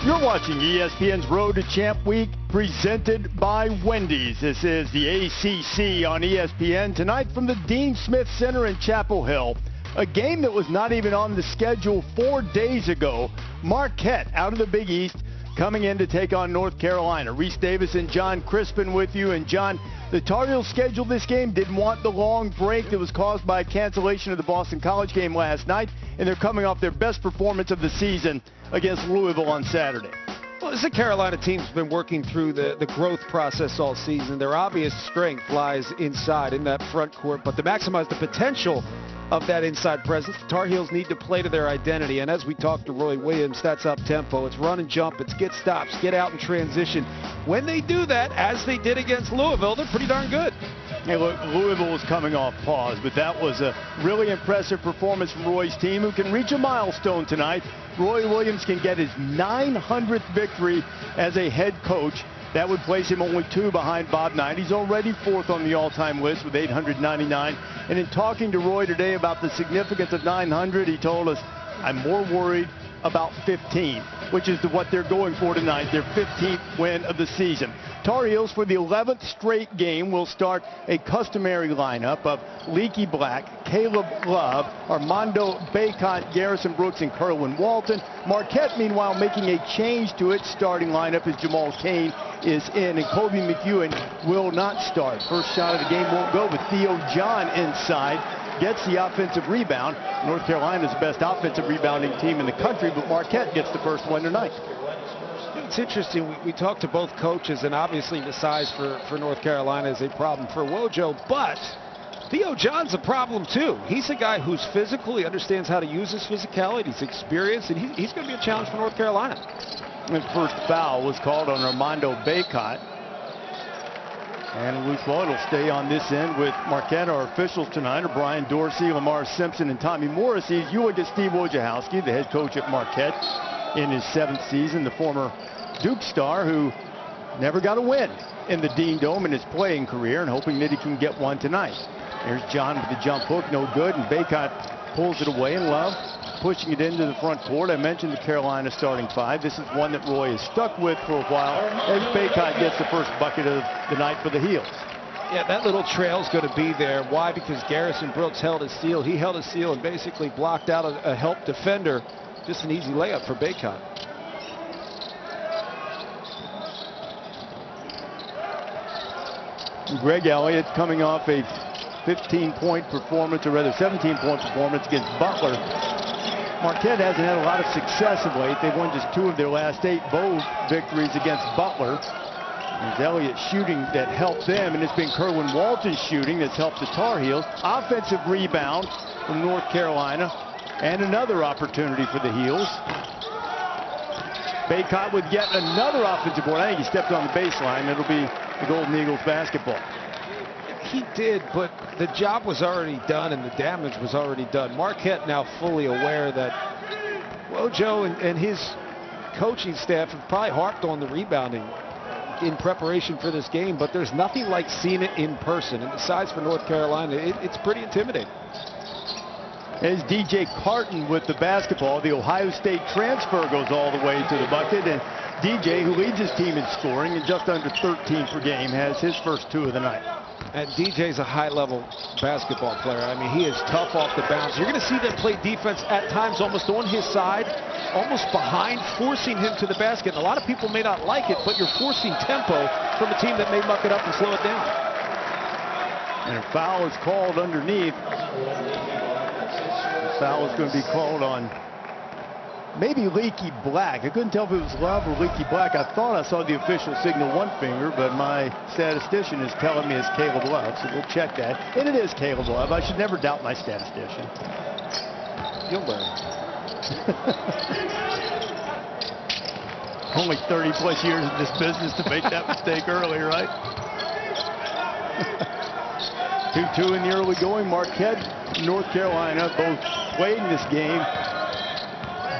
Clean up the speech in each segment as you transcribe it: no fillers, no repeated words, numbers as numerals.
You're watching ESPN's Road to Champ Week, presented by Wendy's. This is the ACC on ESPN tonight from the Dean Smith Center in Chapel Hill. A game that was not even on the schedule 4 days ago. Marquette out of the Big East coming in to take on North Carolina. Reese Davis and John Crispin with you. And John, the Tar Heels scheduled this game, didn't want the long break that was caused by a cancellation of the Boston College game last night, and they're coming off their best performance of the season against Louisville on Saturday. Well, this is a Carolina team that's been working through the growth process all season. Their obvious strength lies inside in that front court, but to maximize the potential of that inside presence, the Tar Heels need to play to their identity. And as we talked to Roy Williams, that's up tempo. It's run and jump. It's get stops, get out and transition. When they do that, as they did against Louisville, they're pretty darn good. Hey, look, Louisville was coming off pause, but that was a really impressive performance from Roy's team, who can reach a milestone tonight. Roy Williams can get his 900th victory as a head coach. That would place him only 2 behind Bob Knight. He's already 4th on the all-time list with 899. And in talking to Roy today about the significance of 900, he told us, I'm more worried about 15, which is what they're going for tonight, their 15th win of the season. Tar Heels, for the 11th straight game, will start a customary lineup of Leaky Black, Caleb Love, Armando Bacot, Garrison Brooks, and Kerwin Walton. Marquette, meanwhile, making a change to its starting lineup as Jamal Cain is in, and Kobe McEwen will not start. First shot of the game won't go, but Theo John inside gets the offensive rebound. North Carolina's the best offensive rebounding team in the country, but Marquette gets the first one tonight. It's interesting. We talked to both coaches, and obviously the size for North Carolina is a problem for Wojo, but Theo John's a problem too. He's a guy who's physical. He understands how to use his physicality. He's experienced, and he's going to be a challenge for North Carolina. The first foul was called on Armando Bacot. And loose ball, it'll stay on this end with Marquette. Our officials tonight are Brian Dorsey, Lamar Simpson, and Tommy Morrissey. You look at Steve Wojciechowski, the head coach at Marquette in his 7th season, the former Duke star who never got a win in the Dean Dome in his playing career, and hoping that he can get one tonight. There's John with the jump hook, no good, and Bacot pulls it away, and Love pushing it into the front court. I mentioned the Carolina starting 5. This is one that Roy is stuck with for a while as Bacot gets the first bucket of the night for the Heels. Yeah, that little trail's going to be there. Why? Because Garrison Brooks held his steal. He held his steal and basically blocked out a help defender. Just an easy layup for Bacot. Greg Elliott coming off a 15-point performance, or rather 17-point performance against Butler. Marquette hasn't had a lot of success of late. They've won just 2 of their last 8 bowl victories against Butler. It's Elliott shooting that helped them, and it's been Kerwin Walton's shooting that's helped the Tar Heels. Offensive rebound from North Carolina, and another opportunity for the Heels. Bacot with yet another offensive board. I think he stepped on the baseline. It'll be the Golden Eagles basketball. He did, but the job was already done and the damage was already done. Marquette now fully aware that Wojo and his coaching staff have probably harped on the rebounding in preparation for this game, but there's nothing like seeing it in person. And the size for North Carolina, it's pretty intimidating. As DJ Carton with the basketball, the Ohio State transfer goes all the way to the bucket, and DJ, who leads his team in scoring and just under 13 per game, has his first 2 of the night. And DJ's a high-level basketball player. I mean, he is tough off the bounce. You're going to see them play defense at times almost on his side, almost behind, forcing him to the basket. And a lot of people may not like it, but you're forcing tempo from a team that may muck it up and slow it down. And a foul is called underneath. The foul is going to be called on maybe Leaky Black. I couldn't tell if it was Love or Leaky Black. I thought I saw the official signal 1 finger, but my statistician is telling me it's Caleb Love, so we'll check that. And it is Caleb Love. I should never doubt my statistician. You'll learn. Only 30-plus years in this business to make that mistake early, right? 2-2 in the early going. Marquette, North Carolina, both playing this game.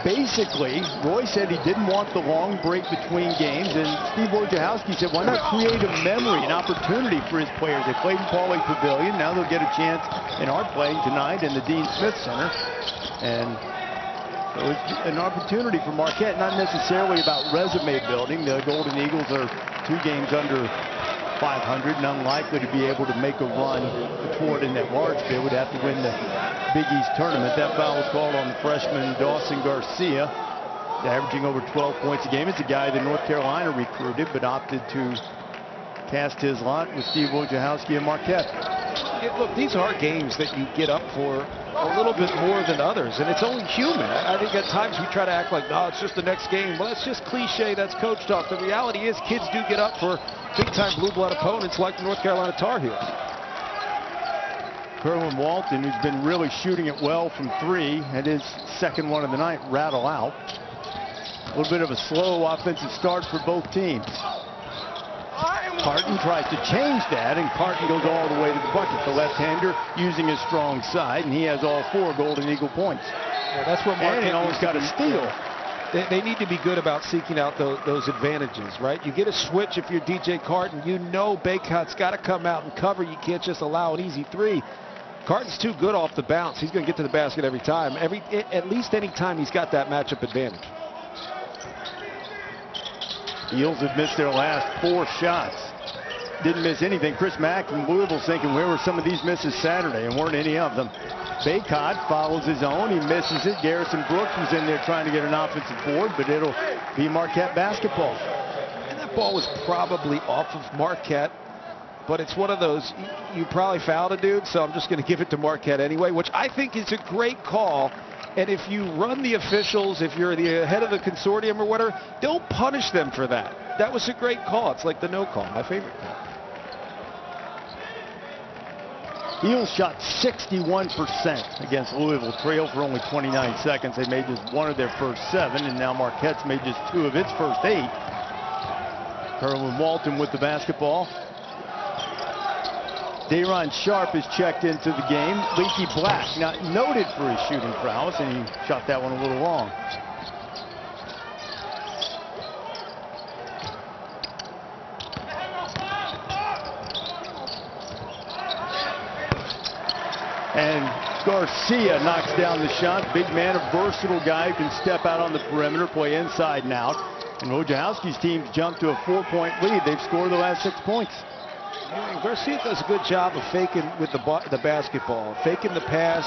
Basically, Roy said he didn't want the long break between games, and Steve Wojciechowski said, why not create a memory, an opportunity for his players? They played in Pauley Pavilion. Now they'll get a chance and are playing tonight in the Dean Smith Center. And So it's an opportunity for Marquette, not necessarily about resume building. The Golden Eagles are 2 games under 500 and unlikely to be able to make a run toward in that March. They would have to win the Big East tournament. That foul was called on the freshman Dawson Garcia, averaging over 12 points a game. It's a guy that North Carolina recruited but opted to cast his lot with Steve Wojciechowski and Marquette. Look, these are games that you get up for a little bit more than others, and it's only human. I think at times we try to act like, no, it's just the next game. Well, that's just cliche. That's coach talk. The reality is kids do get up for big-time blue-blood opponents like the North Carolina Tar Heels. Kerwin Walton, who's been really shooting it well from 3, had his second one of the night rattle out. A little bit of a slow offensive start for both teams. Carton tries to change that, and Carton goes all the way to the bucket. The left-hander using his strong side, and he has all 4 Golden Eagle points. Yeah, that's what Marquette almost got a steal. They need to be good about seeking out those advantages, right? You get a switch if you're DJ Carton. You know Baycott's got to come out and cover. You can't just allow an easy 3. Carton's too good off the bounce. He's going to get to the basket every time. At least any time he's got that matchup advantage. Eels have missed their last 4 shots. Didn't miss anything. Chris Mack from Louisville's thinking, where were some of these misses Saturday? And weren't any of them. Baycott follows his own. He misses it. Garrison Brooks was in there trying to get an offensive board, but it'll be Marquette basketball. And that ball was probably off of Marquette, but it's one of those, you probably fouled a dude, so I'm just going to give it to Marquette anyway, which I think is a great call. And if you run the officials, if you're the head of the consortium or whatever, don't punish them for that. That was a great call. It's like the no call, my favorite call. Eels shot 61% against Louisville. Trail for only 29 seconds. They made just 1 of their first 7, and now Marquette's made just 2 of its first 8. Kerwin Walton with the basketball. Day'Ron Sharp is checked into the game. Leaky Black, not noted for his shooting prowess, and he shot that one a little long. And Garcia knocks down the shot. Big man, a versatile guy who can step out on the perimeter, play inside and out. And Wojciechowski's team jumped to a 4-point lead. They've scored the last 6 points. Garcia does a good job of faking with the basketball, faking the pass,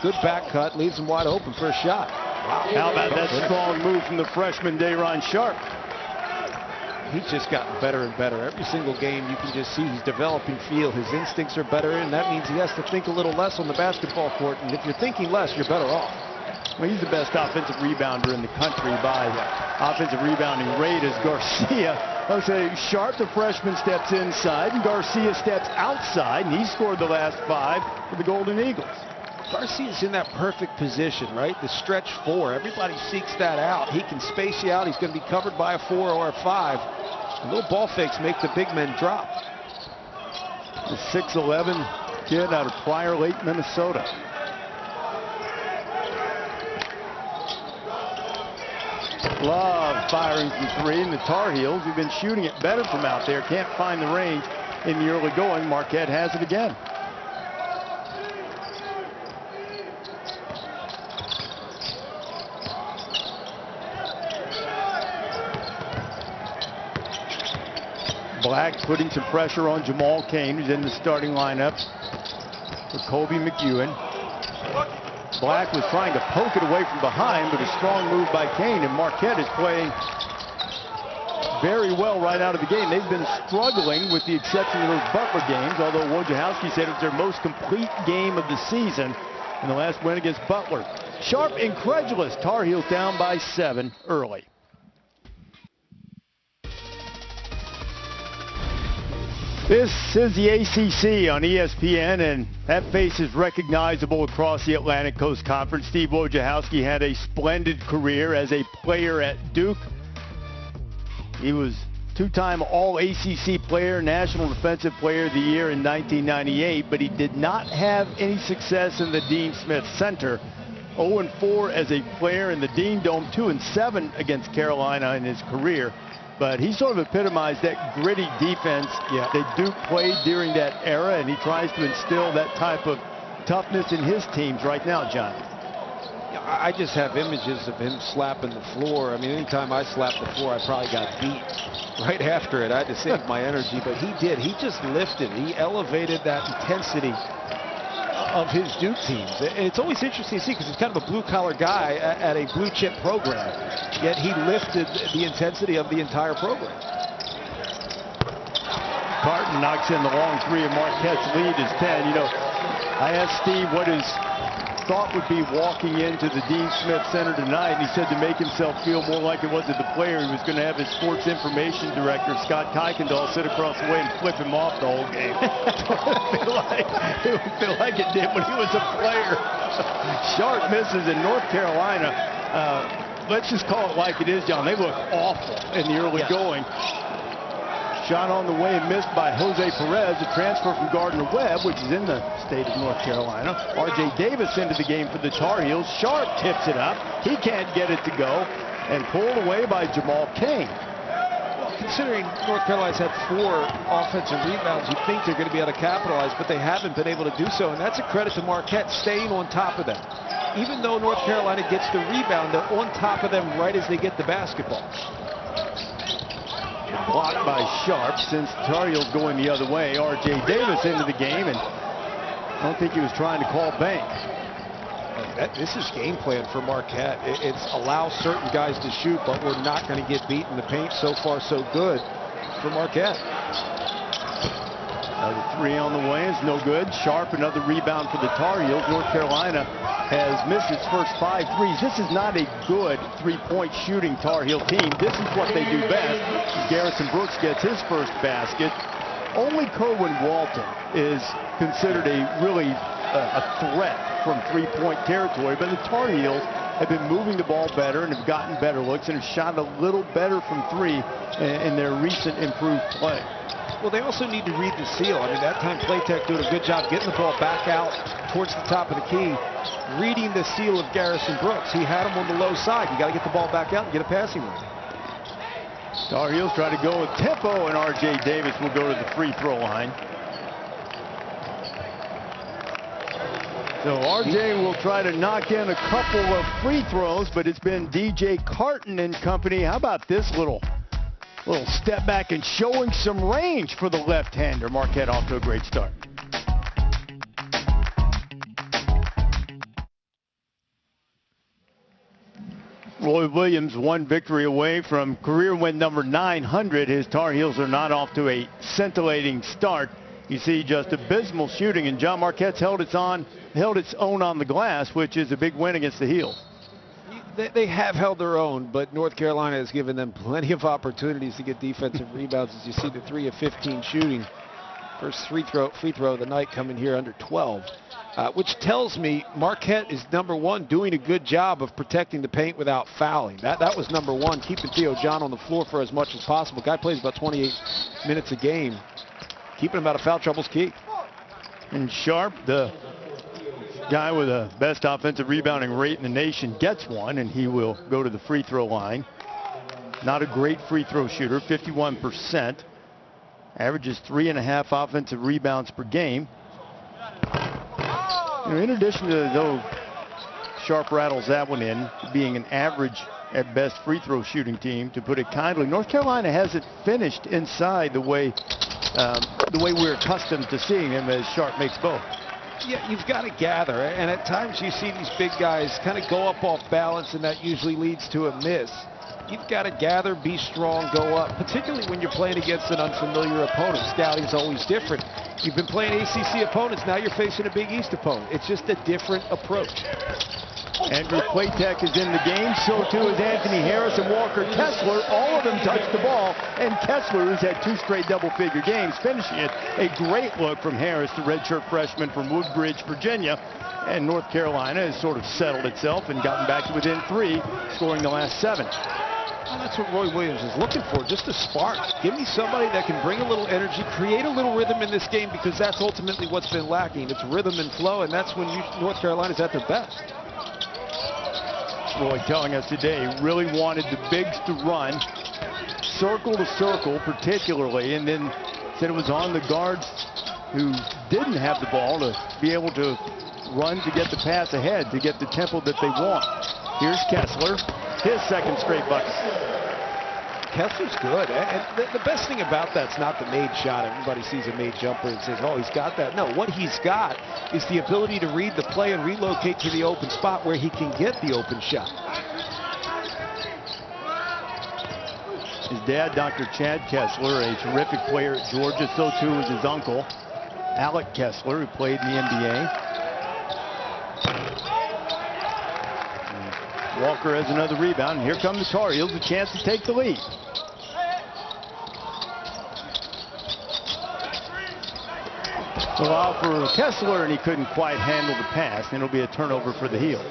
good back cut, leaves him wide open for a shot. Wow. How about that strong move from the freshman Day'Ron Sharp? He's just gotten better and better. Every single game you can just see he's developing feel. His instincts are better, and that means he has to think a little less on the basketball court. And if you're thinking less, you're better off. Well, he's the best offensive rebounder in the country by offensive rebounding rate as Garcia. I'll say Sharp, the freshman, steps inside, and Garcia steps outside, and he scored the last 5 for the Golden Eagles. Garcia's in that perfect position, right? The stretch 4. Everybody seeks that out. He can space you out. He's going to be covered by a 4 or a 5. And little ball fakes make the big men drop. The 6'11" kid out of Prior Lake, Minnesota. Love firing from 3, and the Tar Heels, who've been shooting it better from out there, can't find the range in the early going. Marquette has it again. Black putting some pressure on Jamal Cain, who's in the starting lineup for Kobe McEwen. Black was trying to poke it away from behind, but a strong move by Cain, and Marquette is playing very well right out of the game. They've been struggling with the exception of those Butler games, although Wojciechowski said it's their most complete game of the season in the last win against Butler. Sharp incredulous. Tar Heels down by 7 early. This is the ACC on ESPN, and that face is recognizable across the Atlantic Coast Conference. Steve Wojciechowski had a splendid career as a player at Duke. He was 2-time All-ACC player, National Defensive Player of the Year in 1998, but he did not have any success in the Dean Smith Center. 0-4 as a player in the Dean Dome, 2-7 against Carolina in his career. But he sort of epitomized that gritty defense that Duke played during that era, and he tries to instill that type of toughness in his teams right now, John. Yeah, I just have images of him slapping the floor. I mean, anytime I slapped the floor, I probably got beat right after it. I had to save my energy, but he did. He just lifted. He elevated that intensity of his Duke teams. And it's always interesting to see because he's kind of a blue-collar guy at a blue-chip program, yet he lifted the intensity of the entire program. Carton knocks in the long three, and Marquette's lead is 10. You know, I asked Steve what his thought would be walking into the Dean Smith Center tonight, and he said to make himself feel more like it was at the player, he was going to have his sports information director, Scott Kuykendall, sit across the way and flip him off the whole game. It would feel like it did when he was a player. Sharp misses in North Carolina. Let's just call it like it is, John. They look awful in the early going. Shot on the way and missed by Jose Perez, a transfer from Gardner-Webb, which is in the state of North Carolina. R.J. Davis into the game for the Tar Heels. Sharp tips it up. He can't get it to go, and pulled away by Jamal Cain. Well, considering North Carolina's had 4 offensive rebounds, you think they're going to be able to capitalize, but they haven't been able to do so, and that's a credit to Marquette staying on top of them. Even though North Carolina gets the rebound, they're on top of them right as they get the basketball. Blocked by Sharp since Tar Heels going the other way. R.J. Davis into the game, and I don't think he was trying to call bank. This is game plan for Marquette. It's allow certain guys to shoot, but we're not going to get beat in the paint. So far, so good for Marquette. Another three on the way is no good. Sharp, another rebound for the Tar Heels. North Carolina has missed its first 5 threes. This is not a good three-point shooting Tar Heel team. This is what they do best. Garrison Brooks gets his first basket. Only Kerwin Walton is considered a really a threat from three-point territory, but the Tar Heels have been moving the ball better and have gotten better looks and have shot a little better from three in their recent improved play. Well, they also need to read the seal. I mean, that time Playtech doing a good job getting the ball back out towards the top of the key, reading the seal of Garrison Brooks. He had him on the low side. You got to get the ball back out and get a passing lane. Tar Heels try to go with tempo, and R.J. Davis will go to the free throw line. So R.J. will try to knock in a couple of free throws, but it's been DJ Carton and company. How about this little step back and showing some range for the left-hander? Marquette off to a great start. Roy Williams one victory away from career win number 900. His Tar Heels are not off to a scintillating start. You see just abysmal shooting, and John Marquette's held its own on the glass, which is a big win against the Heels. They have held their own, but North Carolina has given them plenty of opportunities to get defensive rebounds. As you see, the 3 of 15 shooting. First free throw of the night coming here under 12, which tells me Marquette is #1 doing a good job of protecting the paint without fouling. That was #1, keeping Theo John on the floor for as much as possible. Guy plays about 28 minutes a game. Keeping him out of foul trouble is key. And Sharp, the guy with the best offensive rebounding rate in the nation, gets one, and he will go to the free throw line. Not a great free throw shooter, 51%. Averages 3.5 offensive rebounds per game. You know, in addition to those, Sharp rattles that one in, being an average at best free throw shooting team, to put it kindly. North Carolina hasn't finished inside the way we're accustomed to seeing him, as Sharp makes both. Yeah, you've got to gather, and at times you see these big guys kind of go up off balance, and that usually leads to a miss. You've got to gather, be strong, go up, particularly when you're playing against an unfamiliar opponent. Scouting's always different. You've been playing ACC opponents, now you're facing a Big East opponent. It's just a different approach. Andrew Playtech is in the game, so too is Anthony Harris and Walker Kessler. All of them touched the ball, and Kessler, who's had 2 straight double-figure games, finishing it. A great look from Harris, the redshirt freshman from Woodbridge, Virginia. And North Carolina has sort of settled itself and gotten back to within 3, scoring the last 7. Well, that's what Roy Williams is looking for, just a spark. Give me somebody that can bring a little energy, create a little rhythm in this game, because that's ultimately what's been lacking. It's rhythm and flow, and that's when North Carolina's at their best. Roy telling us today really wanted the bigs to run circle to circle particularly, and then said it was on the guards who didn't have the ball to be able to run to get the pass ahead, to get the tempo that they want. Here's Kessler, his second straight bucket. Kessler's good, and the best thing about that's not the made shot. Everybody sees a made jumper and says, oh, he's got that. No, what he's got is the ability to read the play and relocate to the open spot where he can get the open shot. His dad, Dr. Chad Kessler, a terrific player at Georgia. So too was his uncle, Alec Kessler, who played in the NBA. Walker has another rebound, and here come the Tar Heels, a chance to take the lead. So out for Kessler, and he couldn't quite handle the pass, and it'll be a turnover for the Heels.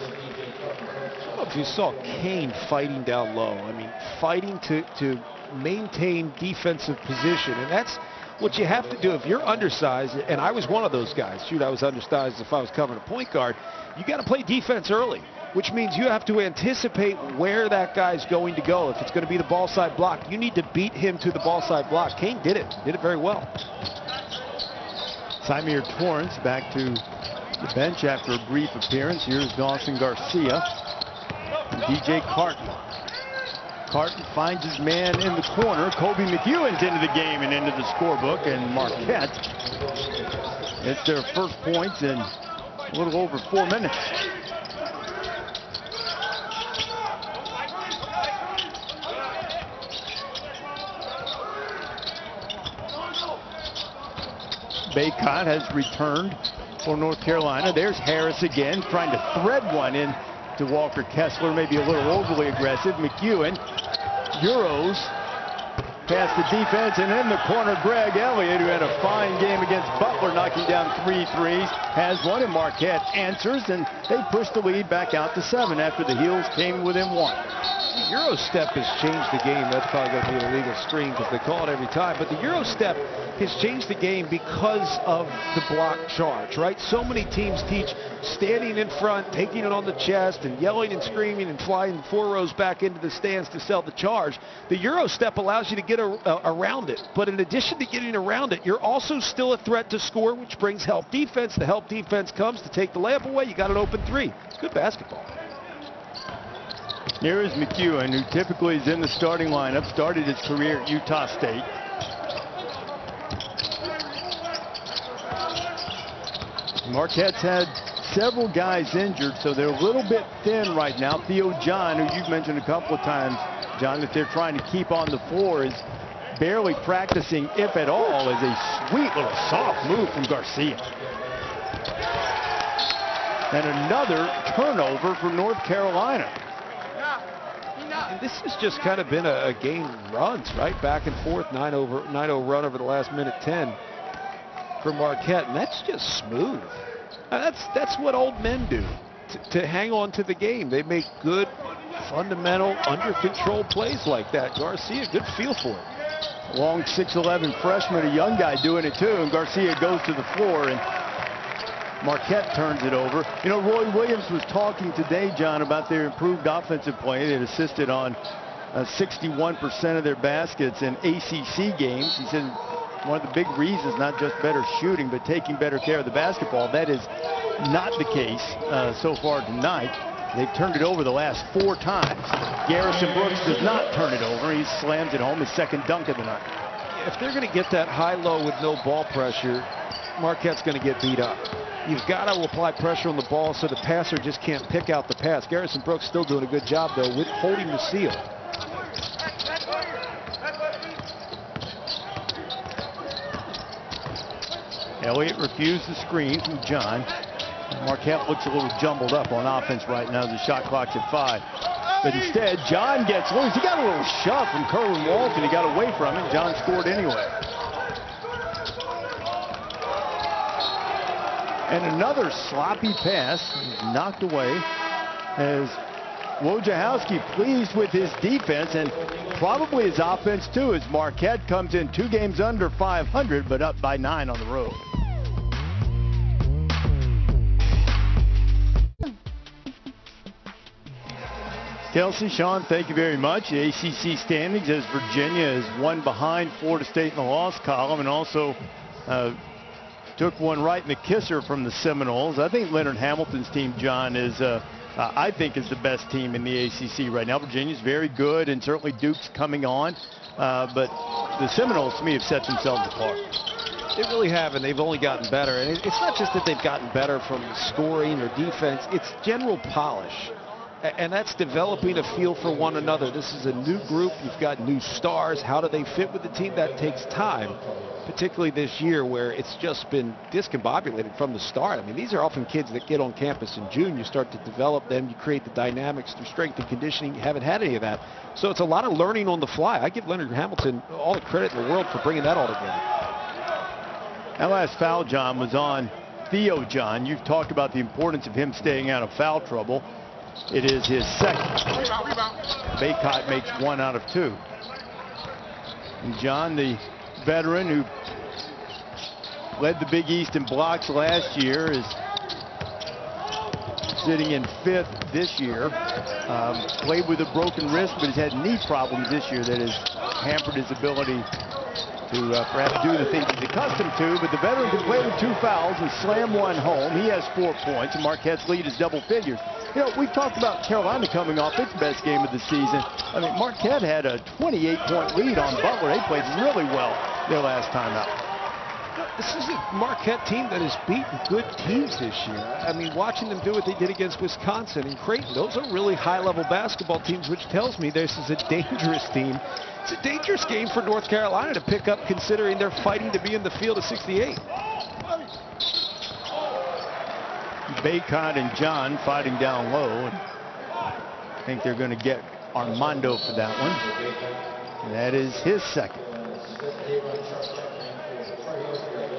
If you saw Kane fighting down low, I mean, fighting to maintain defensive position, and that's what you have to do if you're undersized, and I was one of those guys. Shoot, I was undersized if I was covering a point guard. You got to play defense early, which means you have to anticipate where that guy's going to go. If it's going to be the ball side block, you need to beat him to the ball side block. Kane did it very well. Symir Torrance back to the bench after a brief appearance. Here's Dawson Garcia and DJ Carton. Carton finds his man in the corner. Kobe McEwen's into the game and into the scorebook, and Marquette, it's their first points in a little over 4 minutes. Baycott has returned for North Carolina. There's Harris again, trying to thread one in to Walker Kessler, maybe a little overly aggressive. McEwen Euros past the defense, and in the corner, Greg Elliott, who had a fine game against Butler, knocking down 3 threes, has one, and Marquette answers, and they push the lead back out to 7 after the Heels came within 1. The Euro step has changed the game. That's probably going to be an illegal screen because they call it every time. But the Euro step has changed the game because of the block charge, right? So many teams teach standing in front, taking it on the chest, and yelling and screaming and flying 4 rows back into the stands to sell the charge. The Euro step allows you to get around it. But in addition to getting around it, you're also still a threat to score, which brings help defense. The help defense comes to take the layup away. You got an open 3. It's good basketball. Here is McEwen, who typically is in the starting lineup, started his career at Utah State. Marquette's had several guys injured, so they're a little bit thin right now. Theo John, who you've mentioned a couple of times, John, that they're trying to keep on the floor, is barely practicing, if at all, is a sweet little soft move from Garcia. And another turnover for North Carolina. And this has just kind of been a game runs, right? Back and forth, 9-0 run over the last minute 10 for Marquette, and that's just smooth. That's what old men do, to hang on to the game. They make good, fundamental, under-control plays like that. Garcia, good feel for it. Long 6'11" freshman, a young guy doing it too, and Garcia goes to the floor, and Marquette turns it over. You know, Roy Williams was talking today, John, about their improved offensive play. They'd assisted on 61% of their baskets in ACC games. He said one of the big reasons, not just better shooting, but taking better care of the basketball. That is not the case so far tonight. They've turned it over the last 4 times. Garrison Brooks does not turn it over. He slams it home, his second dunk of the night. If they're going to get that high-low with no ball pressure, Marquette's going to get beat up. You've got to apply pressure on the ball so the passer just can't pick out the pass. Garrison Brooks still doing a good job, though, with holding the seal. Elliott refused the screen from John. Marquette looks a little jumbled up on offense right now. The shot clock's at 5. But instead, John gets loose. He got a little shove from Kerwin Walton. He got away from it. John scored anyway. And another sloppy pass knocked away as Wojciechowski pleased with his defense and probably his offense too, as Marquette comes in 2 games under 500 but up by 9 on the road. Kelsey, Sean, thank you very much. The ACC standings as Virginia is 1 behind Florida State in the loss column, and also took one right in the kisser from the Seminoles. I think Leonard Hamilton's team, John, is I think is the best team in the ACC right now. Virginia's very good, and certainly Duke's coming on. But the Seminoles, to me, have set themselves apart. They really have, and they've only gotten better. And it's not just that they've gotten better from scoring or defense. It's general polish. And that's developing a feel for one another. This is a new group. You've got new stars. How do they fit with the team? That takes time, particularly this year where it's just been discombobulated from the start. I mean, these are often kids that get on campus in June. You start to develop them. You create the dynamics through strength and conditioning. You haven't had any of that. So it's a lot of learning on the fly. I give Leonard Hamilton all the credit in the world for bringing that all together. That last foul, John, was on Theo John. You've talked about the importance of him staying out of foul trouble. It is his second. Baycott makes 1 out of 2. And John, the veteran who led the Big East in blocks last year, is sitting in 5th this year. Played with a broken wrist, but has had knee problems this year that has hampered his ability to perhaps do the things he's accustomed to. But the veteran can play with 2 fouls and slam 1 home. He has 4 points, and Marquette's lead is double figures. You know, we've talked about Carolina coming off its best game of the season. I mean, Marquette had a 28-point lead on Butler. They played really well their last time out. This is a Marquette team that has beaten good teams this year. I mean, watching them do what they did against Wisconsin and Creighton, those are really high-level basketball teams, which tells me this is a dangerous team. It's a dangerous game for North Carolina to pick up, considering they're fighting to be in the field of 68. Baycott and John fighting down low. And I think they're going to get Armando for that one. And that is his second.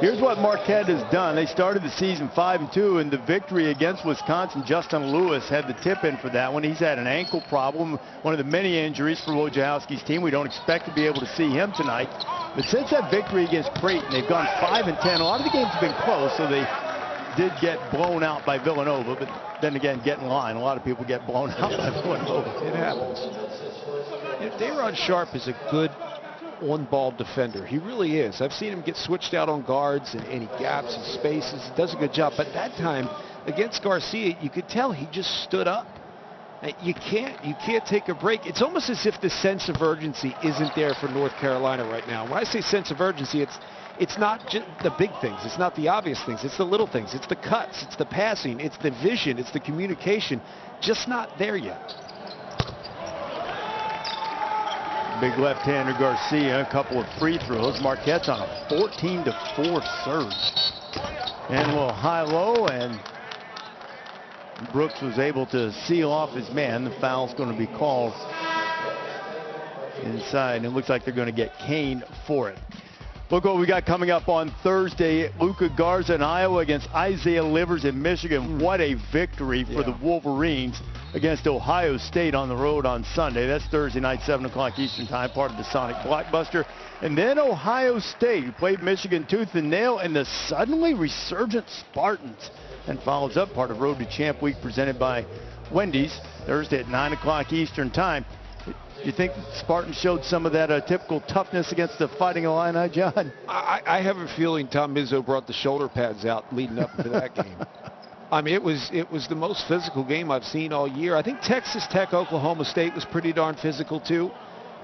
Here's what Marquette has done. They started the season 5-2, and the victory against Wisconsin, Justin Lewis had the tip in for that one. He's had an ankle problem, one of the many injuries for Wojciechowski's team. We don't expect to be able to see him tonight. But since that victory against Creighton, they've gone 5-10. A lot of the games have been close, so they did get blown out by Villanova. But then again, get in line. A lot of people get blown out by Villanova. It happens. Daron Sharp is a good on-ball defender. He really is. I've seen him get switched out on guards and any gaps and spaces. He does a good job. But that time against Garcia, you could tell he just stood up. You can't take a break. It's almost as if the sense of urgency isn't there for North Carolina right now. When I say sense of urgency, it's not just the big things. It's not the obvious things. It's the little things. It's the cuts. It's the passing. It's the vision. It's the communication. Just not there yet. Big left-hander Garcia, a couple of free throws. Marquette's on a 14-4 surge. And a little high-low, and Brooks was able to seal off his man. The foul's going to be called inside, and it looks like they're going to get caned for it. Look what we got coming up on Thursday. Luka Garza in Iowa against Isaiah Livers in Michigan. What a victory for the Wolverines against Ohio State on the road on Sunday. That's Thursday night, 7 o'clock Eastern time, part of the Sonic Blockbuster. And then Ohio State, who played Michigan tooth and nail, and the suddenly resurgent Spartans. And follows up part of Road to Champ Week presented by Wendy's, Thursday at 9 o'clock Eastern time. You think Spartans showed some of that typical toughness against the Fighting Illini, John? I have a feeling Tom Izzo brought the shoulder pads out leading up to that game. I mean, it was the most physical game I've seen all year. I think Texas Tech, Oklahoma State was pretty darn physical too.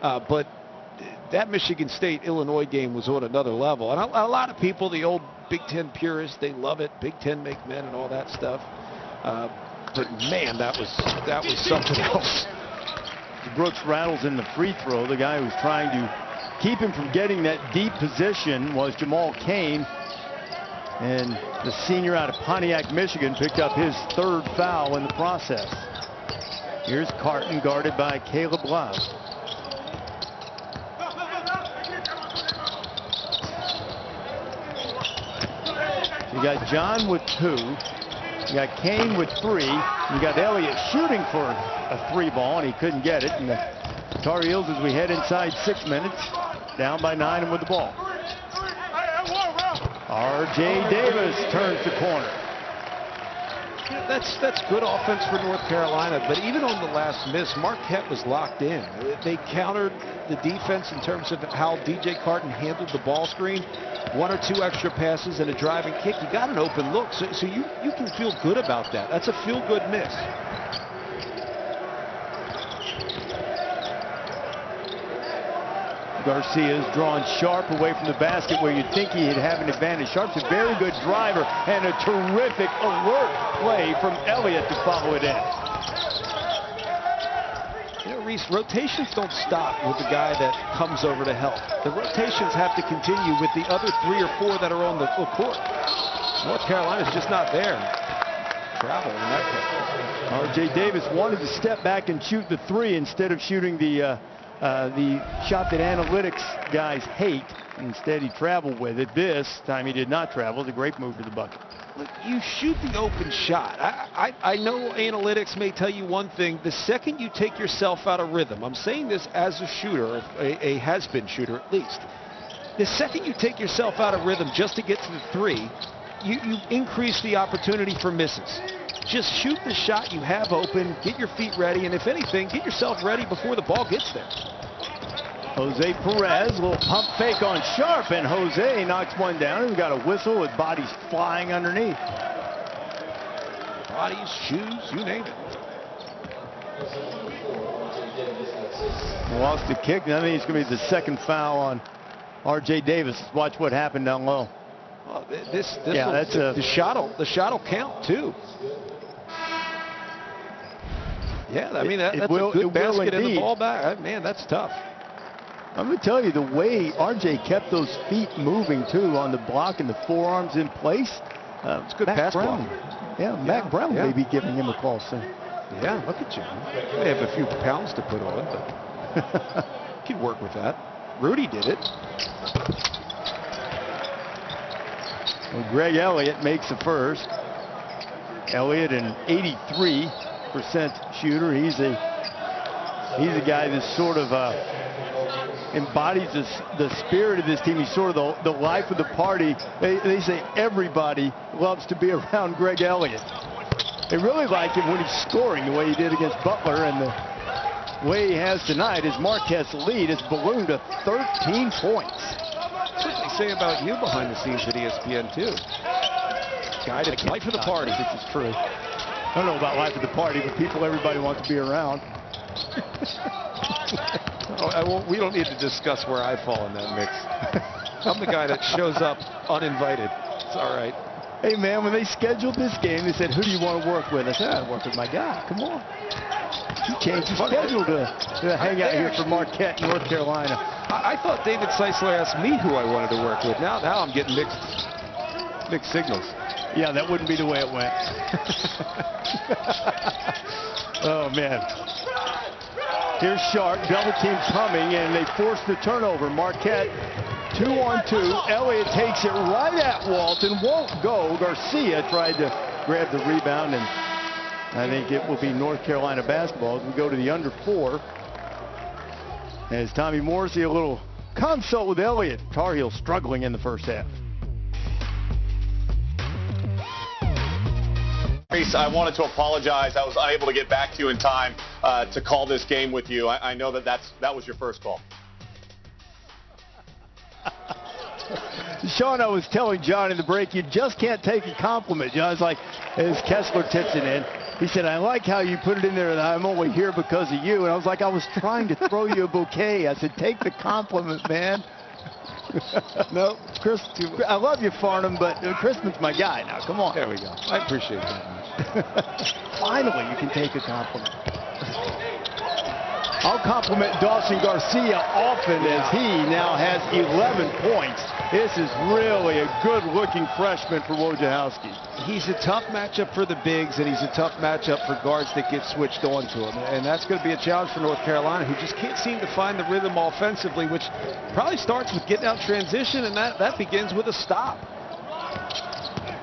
But that Michigan State-Illinois game was on another level. And a lot of people, the old Big Ten purists, they love it. Big Ten make men and all that stuff. But man, that was something else. Brooks rattles in the free throw. The guy who was trying to keep him from getting that deep position was Jamal Cain. And the senior out of Pontiac, Michigan, picked up his 3rd foul in the process. Here's Carton, guarded by Caleb Love. You got John with 2. You got Cain with 3. You got Elliott shooting for a 3 ball, and he couldn't get it. And the Tar Heels, as we head inside 6 minutes, down by 9 and with the ball. R.J. Davis turns the corner. Yeah, that's good offense for North Carolina, but even on the last miss, Marquette was locked in. They countered the defense in terms of how DJ Carton handled the ball screen. 1 or 2 extra passes and a driving kick. You got an open look, so you can feel good about that. That's a feel-good miss. Garcia's drawn Sharp away from the basket where you'd think he'd have an advantage. Sharp's a very good driver and a terrific alert play from Elliott to follow it in. You know, Reese, rotations don't stop with the guy that comes over to help. The rotations have to continue with the other 3 or 4 that are on the court. North Carolina's just not there. Travel in that case. R.J. Davis wanted to step back and shoot the 3 instead of shooting the shot that analytics guys hate. Instead, he traveled with it. This time he did not travel. It's a great move to the bucket. Look, you shoot the open shot. I know analytics may tell you one thing. The second you take yourself out of rhythm, I'm saying this as a shooter, a has-been shooter at least. The second you take yourself out of rhythm just to get to the 3, you increase the opportunity for misses. Just shoot the shot you have open, get your feet ready, and if anything, get yourself ready before the ball gets there. Jose Perez, a little pump fake on Sharp, and Jose knocks one down. He's got a whistle with bodies flying underneath. Bodies, shoes, you name it. Lost the kick. I think it's going to be the second foul on R.J. Davis. Watch what happened down low. Oh, the shot will count too. Yeah, I mean that's a good basket in the ball back. Man, that's tough. I'm going to tell you, the way R.J. kept those feet moving too on the block and the forearms in place. It's good pass block. Yeah, Mac Brown may be giving him a call soon. Yeah, look at you. They have a few pounds to put on, but you can work with that. Rudy did it. Well, Greg Elliott makes the first. Elliott, an 83% shooter. He's a guy that sort of embodies the spirit of this team. He's sort of the life of the party. They say everybody loves to be around Greg Elliott. They really like him when he's scoring the way he did against Butler, and the way he has tonight. His Marquette's lead has ballooned to 13 points. That's what they say about you behind the scenes at ESPN too. Guy that's life of the party. This is true. I don't know about life of the party, but people everybody wants to be around. We don't need to discuss where I fall in that mix. I'm the guy that shows up uninvited. It's all right. Hey, man, when they scheduled this game, they said, who do you want to work with? I said, I work with my guy. Come on. He changed his schedule to hang out here for Marquette, North Carolina. I thought David Seisler asked me who I wanted to work with. Now I'm getting mixed signals. Yeah, that wouldn't be the way it went. Oh, man. Here's Sharp, double team coming, and they force the turnover. Marquette, 2-on-2. Elliott takes it right at Walton, won't go. Garcia tried to grab the rebound, and I think it will be North Carolina basketball as we go to the under 4. As Tommy Morrissey, a little consult with Elliott. Tar Heels struggling in the first half. I wanted to apologize. I was unable to get back to you in time to call this game with you. I know that was your first call. Sean, I was telling John in the break, you just can't take a compliment. John's like, as Kessler tips it in, he said, I like how you put it in there that I'm only here because of you. And I was like, I was trying to throw you a bouquet. I said, take the compliment, man. No, Chris, I love you, Farnham, but Christman's my guy now. Come on. There we go. I appreciate that much. Finally, you can take a compliment. I'll compliment Dawson Garcia often as he now has 11 points. This is really a good-looking freshman for Wojciechowski. He's a tough matchup for the bigs, and he's a tough matchup for guards that get switched on to him. And that's going to be a challenge for North Carolina, who just can't seem to find the rhythm offensively, which probably starts with getting out transition, and that begins with a stop.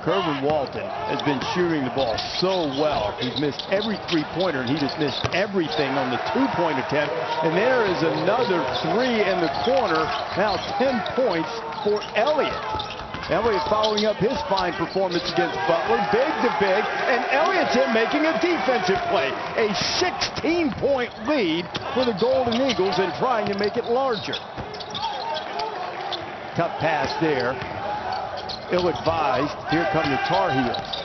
Kerwin Walton has been shooting the ball so well. He's missed every three-pointer, and he just missed everything on the two-point attempt. And there is another three in the corner. Now 10 points for Elliott. Elliott following up his fine performance against Butler, big to big, and Elliott's in making a defensive play. A 16-point lead for the Golden Eagles and trying to make it larger. Tough pass there. Ill-advised. Here come the Tar Heels.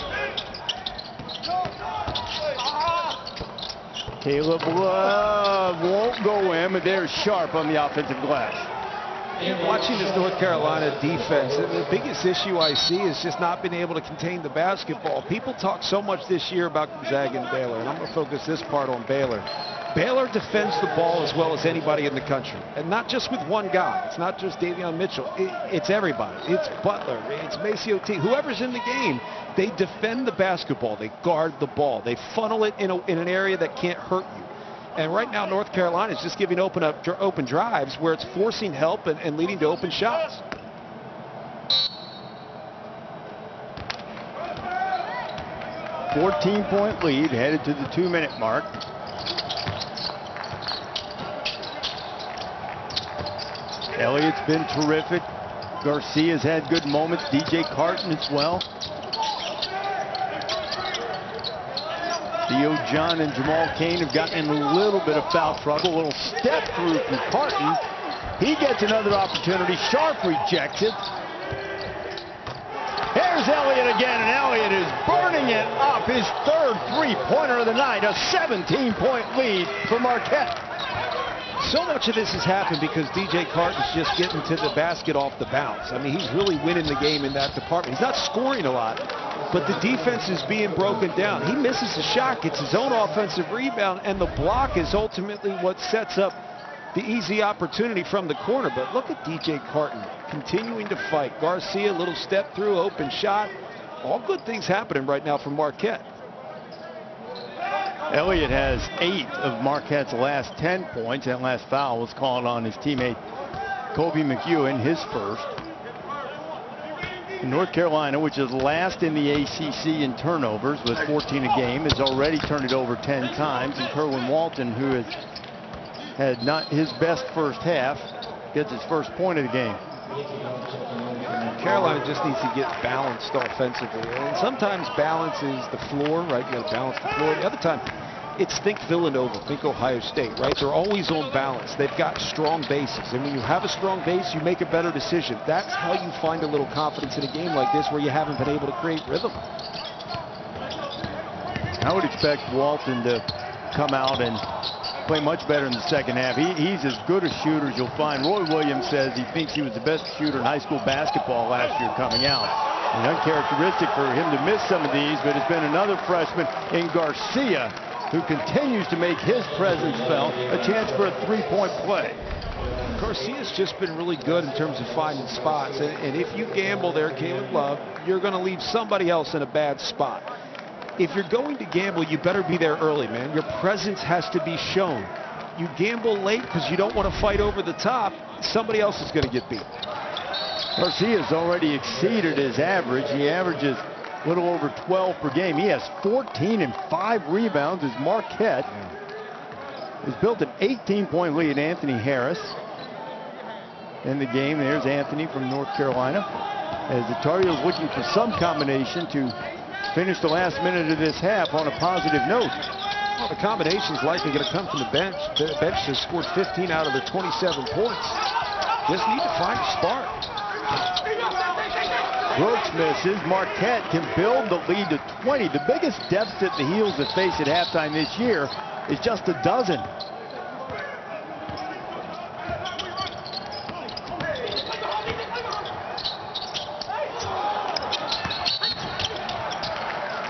Caleb Love won't go in, but they're sharp on the offensive glass. Watching this North Carolina defense, the biggest issue I see is just not being able to contain the basketball. People talk so much this year about Gonzaga and Baylor, and I'm going to focus this part on Baylor. Baylor defends the ball as well as anybody in the country, and not just with one guy. It's not just Davion Mitchell. It's everybody. It's Butler. It's Maceo T. Whoever's in the game, they defend the basketball. They guard the ball. They funnel it in an area that can't hurt you. And right now, North Carolina is just giving open drives where it's forcing help and leading to open shots. A 14-point lead headed to the 2-minute mark. Elliott's been terrific. Garcia's had good moments. DJ Carton as well. Theo John and Jamal Cain have gotten in a little bit of foul trouble. A little step through from Carton. He gets another opportunity. Sharp rejects it. Here's Elliott again, and Elliott is burning it up. His third three-pointer of the night. A 17-point lead for Marquette. So much of this has happened because DJ Carton's just getting to the basket off the bounce. I mean, he's really winning the game in that department. He's not scoring a lot, but the defense is being broken down. He misses a shot, gets his own offensive rebound, and the block is ultimately what sets up the easy opportunity from the corner. But look at DJ Carton continuing to fight. Garcia, a little step through, open shot. All good things happening right now for Marquette. Elliott has 8 of Marquette's last 10 points. That last foul was called on his teammate Kobe McEwen, his first. North Carolina, which is last in the ACC in turnovers with 14 a game, has already turned it over 10 times. And Kerwin Walton, who has had not his best first half, gets his first point of the game. Carolina just needs to get balanced offensively. And sometimes balance is the floor, right? You got to balance the floor. The other time, it's think Villanova, think Ohio State, right? They're always on balance. They've got strong bases. And when you have a strong base, you make a better decision. That's how you find a little confidence in a game like this where you haven't been able to create rhythm. I would expect Walton to come out and play much better in the second half. He's as good a shooter as you'll find. Roy Williams says he thinks he was the best shooter in high school basketball last year coming out. And uncharacteristic for him to miss some of these, but it's been another freshman in Garcia who continues to make his presence felt, a chance for a three-point play. Garcia's just been really good in terms of finding spots. And if you gamble there, Caleb Love, you're going to leave somebody else in a bad spot. If you're going to gamble, you better be there early, man. Your presence has to be shown. You gamble late because you don't want to fight over the top. Somebody else is going to get beat. Garcia's already exceeded his average. He averages a little over 12 per game. He has 14 and 5 rebounds as Marquette has built an 18-point lead. Anthony Harris in the game. There's Anthony from North Carolina as the Tar Heels looking for some combination to finish the last minute of this half on a positive note. Well, the combination is likely going to come from the bench. The bench has scored 15 out of the 27 points. Just need to find a spark. Brooks misses. Marquette can build the lead to 20. The biggest deficit the Heels have faced at halftime this year is just a dozen.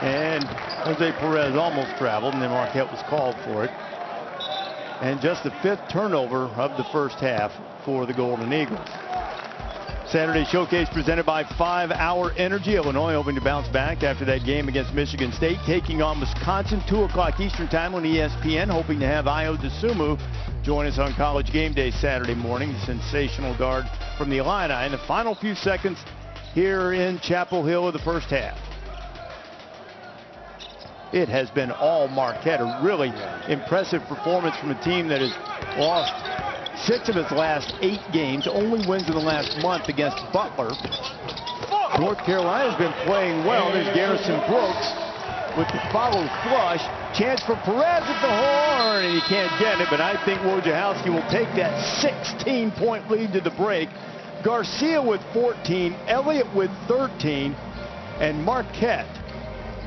And Jose Perez almost traveled, and then Marquette was called for it. And just the 5th turnover of the first half for the Golden Eagles. Saturday Showcase presented by 5 Hour Energy. Illinois hoping to bounce back after that game against Michigan State, taking on Wisconsin, 2 o'clock Eastern Time on ESPN, hoping to have Ayo Dosunmu join us on College Game Day Saturday morning, the sensational guard from the Illini. In the final few seconds here in Chapel Hill of the first half. It has been all Marquette, a really impressive performance from a team that has lost 6 of its last 8 games, only wins in the last month against Butler. North Carolina's been playing well. There's Garrison Brooks with the follow flush. Chance for Perez at the horn, and he can't get it, but I think Wojciechowski will take that 16-point lead to the break. Garcia with 14, Elliott with 13, and Marquette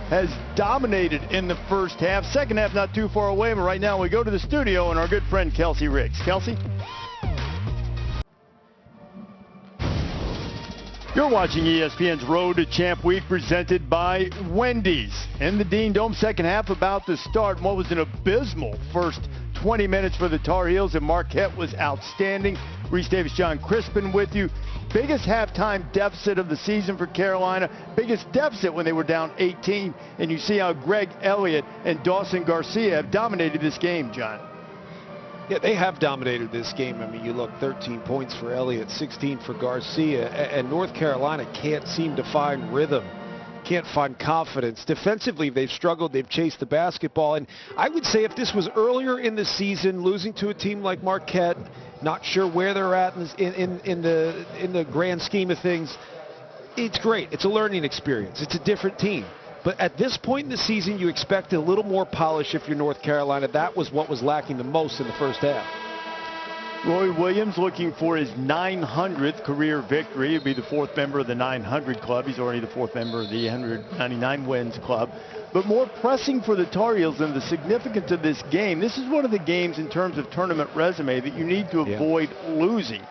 has dominated in the first half. Second half not too far away, but right now we go to the studio and our good friend Kelsey Riggs. Kelsey? You're watching ESPN's Road to Champ Week presented by Wendy's. In the Dean Dome, second half about to start. What was an abysmal first 20 minutes for the Tar Heels, and Marquette was outstanding. Reese Davis, John Crispin with you. Biggest halftime deficit of the season for Carolina. Biggest deficit when they were down 18. And you see how Greg Elliott and Dawson Garcia have dominated this game, John. Yeah, they have dominated this game. I mean, you look, 13 points for Elliott, 16 for Garcia, and North Carolina can't seem to find rhythm, can't find confidence. Defensively, they've struggled. They've chased the basketball. And I would say if this was earlier in the season, losing to a team like Marquette, not sure where they're at in the grand scheme of things, it's great. It's a learning experience. It's a different team. But at this point in the season, you expect a little more polish if you're North Carolina. That was what was lacking the most in the first half. Roy Williams looking for his 900th career victory. He'll be the fourth member of the 900 club. He's already the fourth member of the 199 wins club. But more pressing for the Tar Heels than the significance of this game. This is one of the games in terms of tournament resume that you need to avoid losing.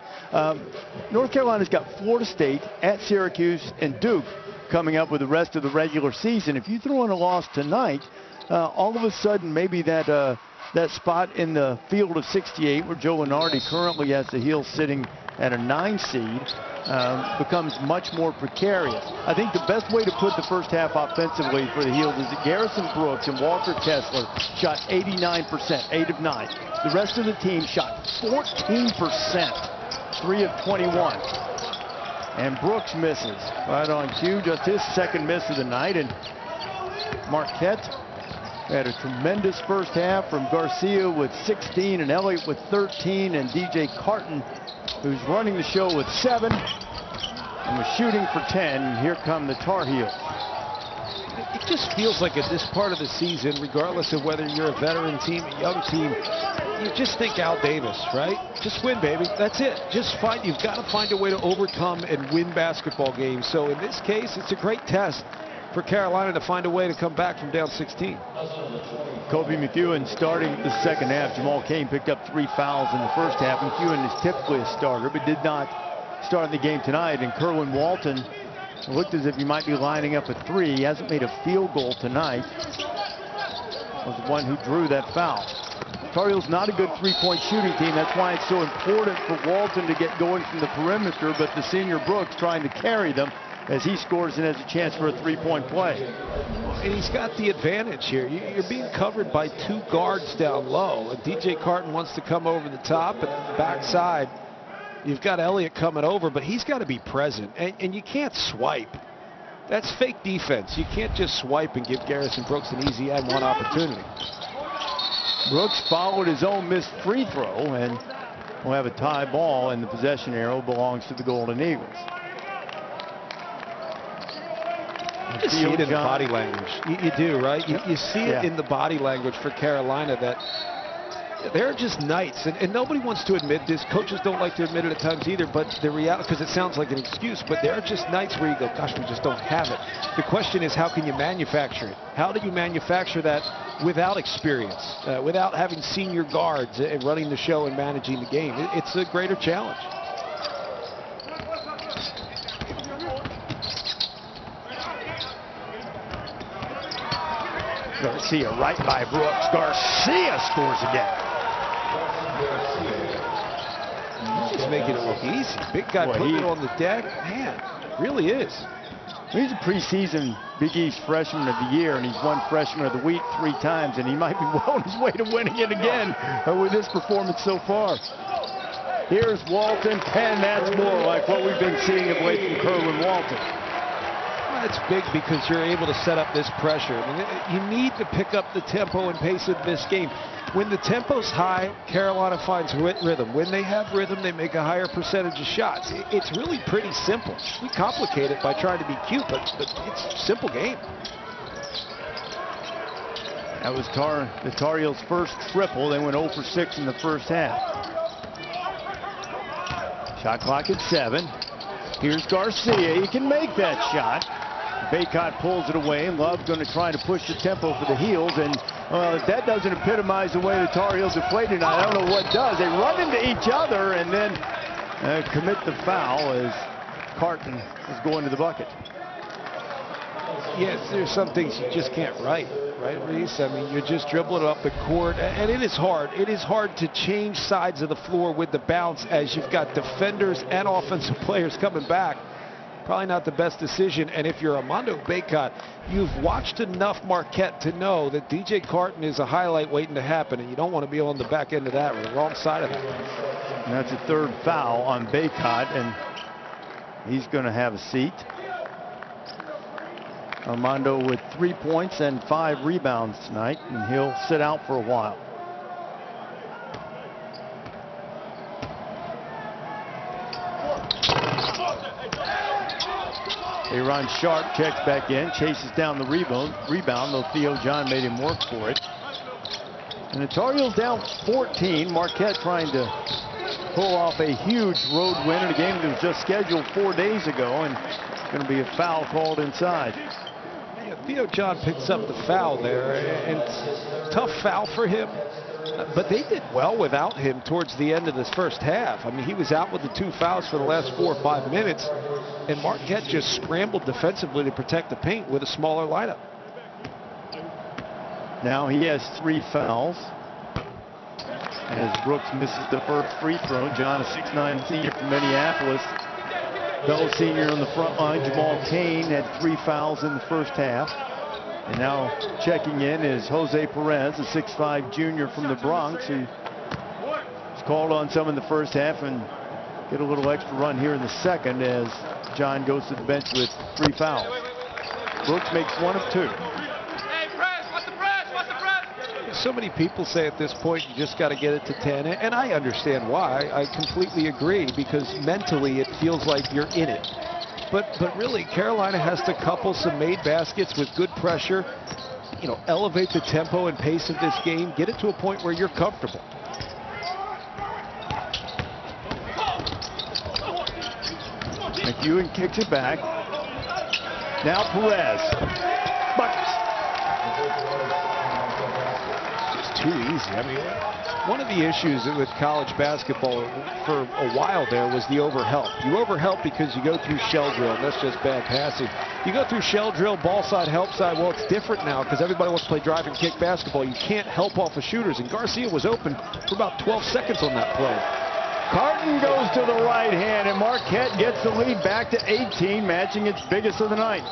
North Carolina's got Florida State, at Syracuse, and Duke coming up with the rest of the regular season. If you throw in a loss tonight, all of a sudden maybe that spot in the field of 68 where Joe Lunardi currently has the Heels sitting at a 9 seed becomes much more precarious. I think the best way to put the first half offensively for the Heels is that Garrison Brooks and Walker Kessler shot 89%, 8 of 9. The rest of the team shot 14%, 3 of 21. And Brooks misses right on cue, just his second miss of the night. And Marquette had a tremendous first half from Garcia with 16 and Elliott with 13 and DJ Carton, who's running the show with 7 and was shooting for 10. And here come the Tar Heels. It just feels like at this part of the season, regardless of whether you're a veteran team, a young team, you just think Al Davis, right? Just win, baby. That's it. You've got to find a way to overcome and win basketball games. So in this case, it's a great test for Carolina to find a way to come back from down 16. Kobe McEwen starting the second half. Jamal Cain picked up 3 fouls in the first half. McEwen is typically a starter, but did not start in the game tonight. And Kerwin Walton looked as if he might be lining up a 3. He hasn't made a field goal tonight. Was the one who drew that foul. Tar Heels not a good three-point shooting team. That's why it's so important for Walton to get going from the perimeter, but the senior Brooks trying to carry them as he scores and has a chance for a three-point play. And he's got the advantage here. You're being covered by 2 guards down low. And DJ Carton wants to come over the top, and the backside, you've got Elliott coming over, but he's got to be present. And you can't swipe. That's fake defense. You can't just swipe and give Garrison Brooks an easy and one opportunity. Brooks followed his own missed free throw, and we'll have a tie ball, and the possession arrow belongs to the Golden Eagles. You see it in the body language. You do, right? You see it in the body language for Carolina that there are just nights, and nobody wants to admit this. Coaches don't like to admit it at times either, but the reality, because it sounds like an excuse, but there are just nights where you go, gosh, we just don't have it. The question is, how can you manufacture it? How do you manufacture that without experience, without having senior guards and running the show and managing the game? It's a greater challenge. Garcia right by Brooks. Garcia scores again. He's making it look easy. Big guy putting it on the deck. Man, really is. He's a preseason Big East Freshman of the Year, and he's won Freshman of the Week 3 times, and he might be well on his way to winning it again with this performance so far. Here's Walton, and that's more like what we've been seeing of late from Kerwin Walton. It's big because you're able to set up this pressure. I mean, you need to pick up the tempo and pace of this game. When the tempo's high, Carolina finds rhythm. When they have rhythm, they make a higher percentage of shots. It's really pretty simple. We complicate it by trying to be cute, but it's a simple game. That was the Tar Heels' first triple. They went 0 for 6 in the first half. Shot clock at 7. Here's Garcia. He can make that shot. Baycott pulls it away. Love going to try to push the tempo for the Heels, and if that doesn't epitomize the way the Tar Heels have played tonight, I don't know what does. They run into each other and then commit the foul as Carton is going to the bucket. Yes, there's some things you just can't write, right, Reese? I mean, you're just dribbling up the court, and it is hard. It is hard to change sides of the floor with the bounce as you've got defenders and offensive players coming back. Probably not the best decision, and if you're Armando Baycott, you've watched enough Marquette to know that DJ Carton is a highlight waiting to happen, and you don't want to be on the back end of that or the wrong side of that. And that's a third foul on Baycott, and he's going to have a seat. Armando with 3 points and 5 rebounds tonight, and he'll sit out for a while. Aaron Sharp checks back in, chases down the rebound, though Theo John made him work for it. And the Tar Heels down 14. Marquette trying to pull off a huge road win in a game that was just scheduled 4 days ago, and it's going to be a foul called inside. Yeah, Theo John picks up the foul there, and tough foul for him. But they did well without him towards the end of this first half. I mean, he was out with the 2 fouls for the last 4 or 5 minutes, and Marquette just scrambled defensively to protect the paint with a smaller lineup. Now he has 3 fouls. As Brooks misses the first free throw. John, a 6'9" senior from Minneapolis. Bell senior on the front line. Jamal Cain had 3 fouls in the first half. And now checking in is Jose Perez, a 6'5" junior from the Bronx, who was called on some in the first half and get a little extra run here in the second as John goes to the bench with 3 fouls. Brooks makes 1 of 2. Hey, press! What's the press? What's the press? So many people say at this point you just got to get it to 10, and I understand why. I completely agree, because mentally it feels like you're in it. But really, Carolina has to couple some made baskets with good pressure, you know, elevate the tempo and pace of this game, get it to a point where you're comfortable. McEwen kicks it back. Now Perez. Buckets. It's too easy. I mean, one of the issues with college basketball for a while there was the overhelp. You overhelp because you go through shell drill, and that's just bad passing. You go through shell drill, ball side, help side. Well, it's different now because everybody wants to play drive and kick basketball. You can't help off of shooters, and Garcia was open for about 12 seconds on that play. Carton goes to the right hand, and Marquette gets the lead back to 18, matching its biggest of the night.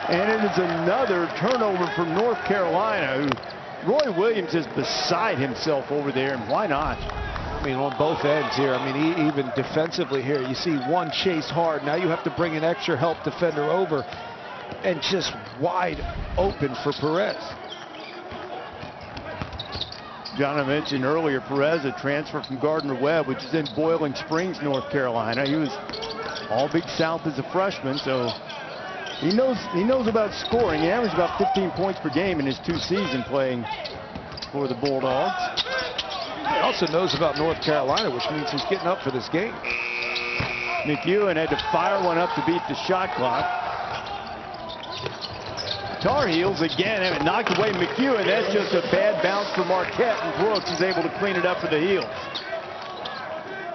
And it is another turnover from North Carolina, who Roy Williams is beside himself over there, and why not? I mean, on both ends here. I mean, even defensively here, you see one chase hard. Now you have to bring an extra help defender over, and just wide open for Perez. John, I mentioned earlier, Perez, a transfer from Gardner-Webb, which is in Boiling Springs, North Carolina. He was all Big South as a freshman, so he knows about scoring. He averaged about 15 points per game in his 2 seasons playing for the Bulldogs. He also knows about North Carolina, which means he's getting up for this game. McEwen had to fire one up to beat the shot clock. Tar Heels again have it knocked away McEwen. That's just a bad bounce for Marquette, and Brooks is able to clean it up for the Heels.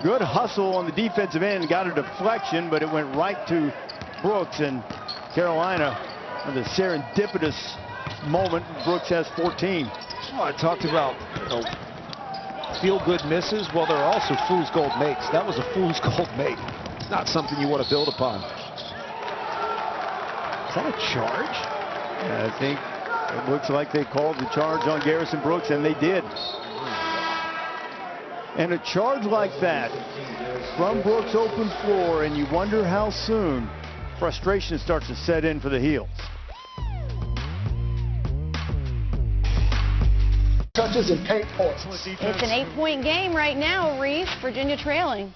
Good hustle on the defensive end, got a deflection, but it went right to Brooks, and Carolina with a serendipitous moment. Brooks has 14. Well, I talked about, you know, feel-good misses. Well, there are also fool's gold makes. That was a fool's gold make. It's not something you want to build upon. Is that a charge? I think it looks like they called the charge on Garrison Brooks, and they did. And a charge like that from Brooks' open floor, and you wonder how soon frustration starts to set in for the Heels. Touches and 8 points. It's an 8-point game right now, Reese. Virginia trailing.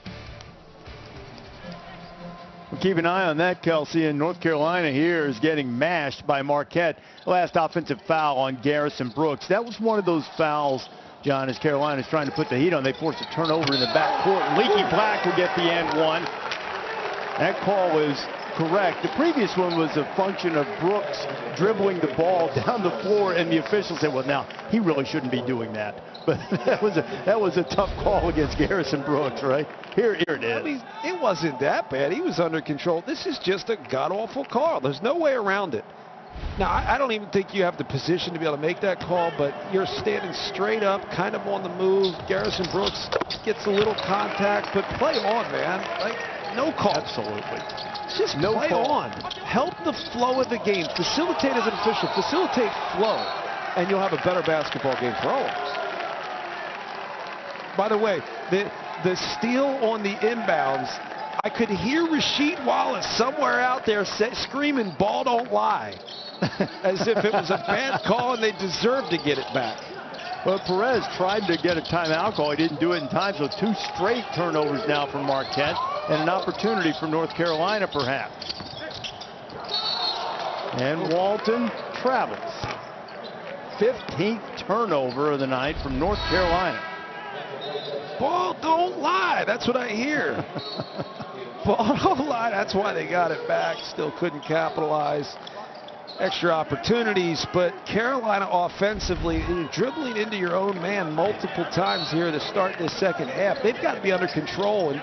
We'll keep an eye on that, Kelsey. And North Carolina here is getting mashed by Marquette. Last offensive foul on Garrison Brooks. That was one of those fouls, John, as Carolina's trying to put the heat on. They forced a turnover in the backcourt. Leaky Black will get the end one. That call was correct. The previous one was a function of Brooks dribbling the ball down the floor, and the officials said, well, now, he really shouldn't be doing that. But that was a tough call against Garrison Brooks, right? Here it is. I mean, it wasn't that bad. He was under control. This is just a god-awful call. There's no way around it. Now, I don't even think you have the position to be able to make that call, but you're standing straight up, kind of on the move. Garrison Brooks gets a little contact, but play on, man. Like, no call. Absolutely. Just play on. Help the flow of the game. Facilitate as an official. Facilitate flow, and you'll have a better basketball game for all of us. By the way, the steal on the inbounds, I could hear Rasheed Wallace somewhere out there screaming, "Ball don't lie," as if it was a bad call and they deserved to get it back. Well, Perez tried to get a timeout call. He didn't do it in time, so 2 straight turnovers now for Marquette, and an opportunity for North Carolina, perhaps. And Walton travels. 15th turnover of the night from North Carolina. Ball don't lie. That's what I hear. Ball don't lie. That's why they got it back. Still couldn't capitalize. Extra opportunities, but Carolina offensively, dribbling into your own man multiple times here to start this second half. They've got to be under control.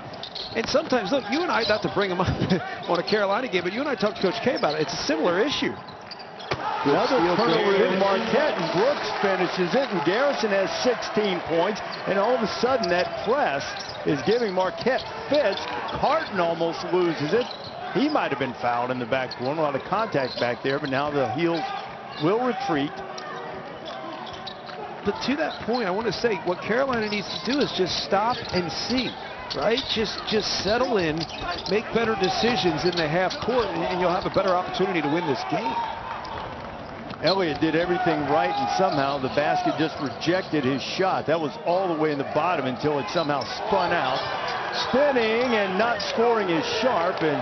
And sometimes, look, you and I, not to bring them up on a Carolina game, but you and I talked to Coach K about it. It's a similar issue. Another turnover in Marquette, and Brooks finishes it, and Garrison has 16 points, and all of a sudden that press is giving Marquette fits. Carton almost loses it. He might have been fouled in the backcourt. A lot of contact back there, but now the Heels will retreat. But to that point, I want to say what Carolina needs to do is just stop and see, right? Just settle in, make better decisions in the half court, and you'll have a better opportunity to win this game. Elliott did everything right, and somehow the basket just rejected his shot. That was all the way in the bottom until it somehow spun out. Spinning and not scoring is Sharp, and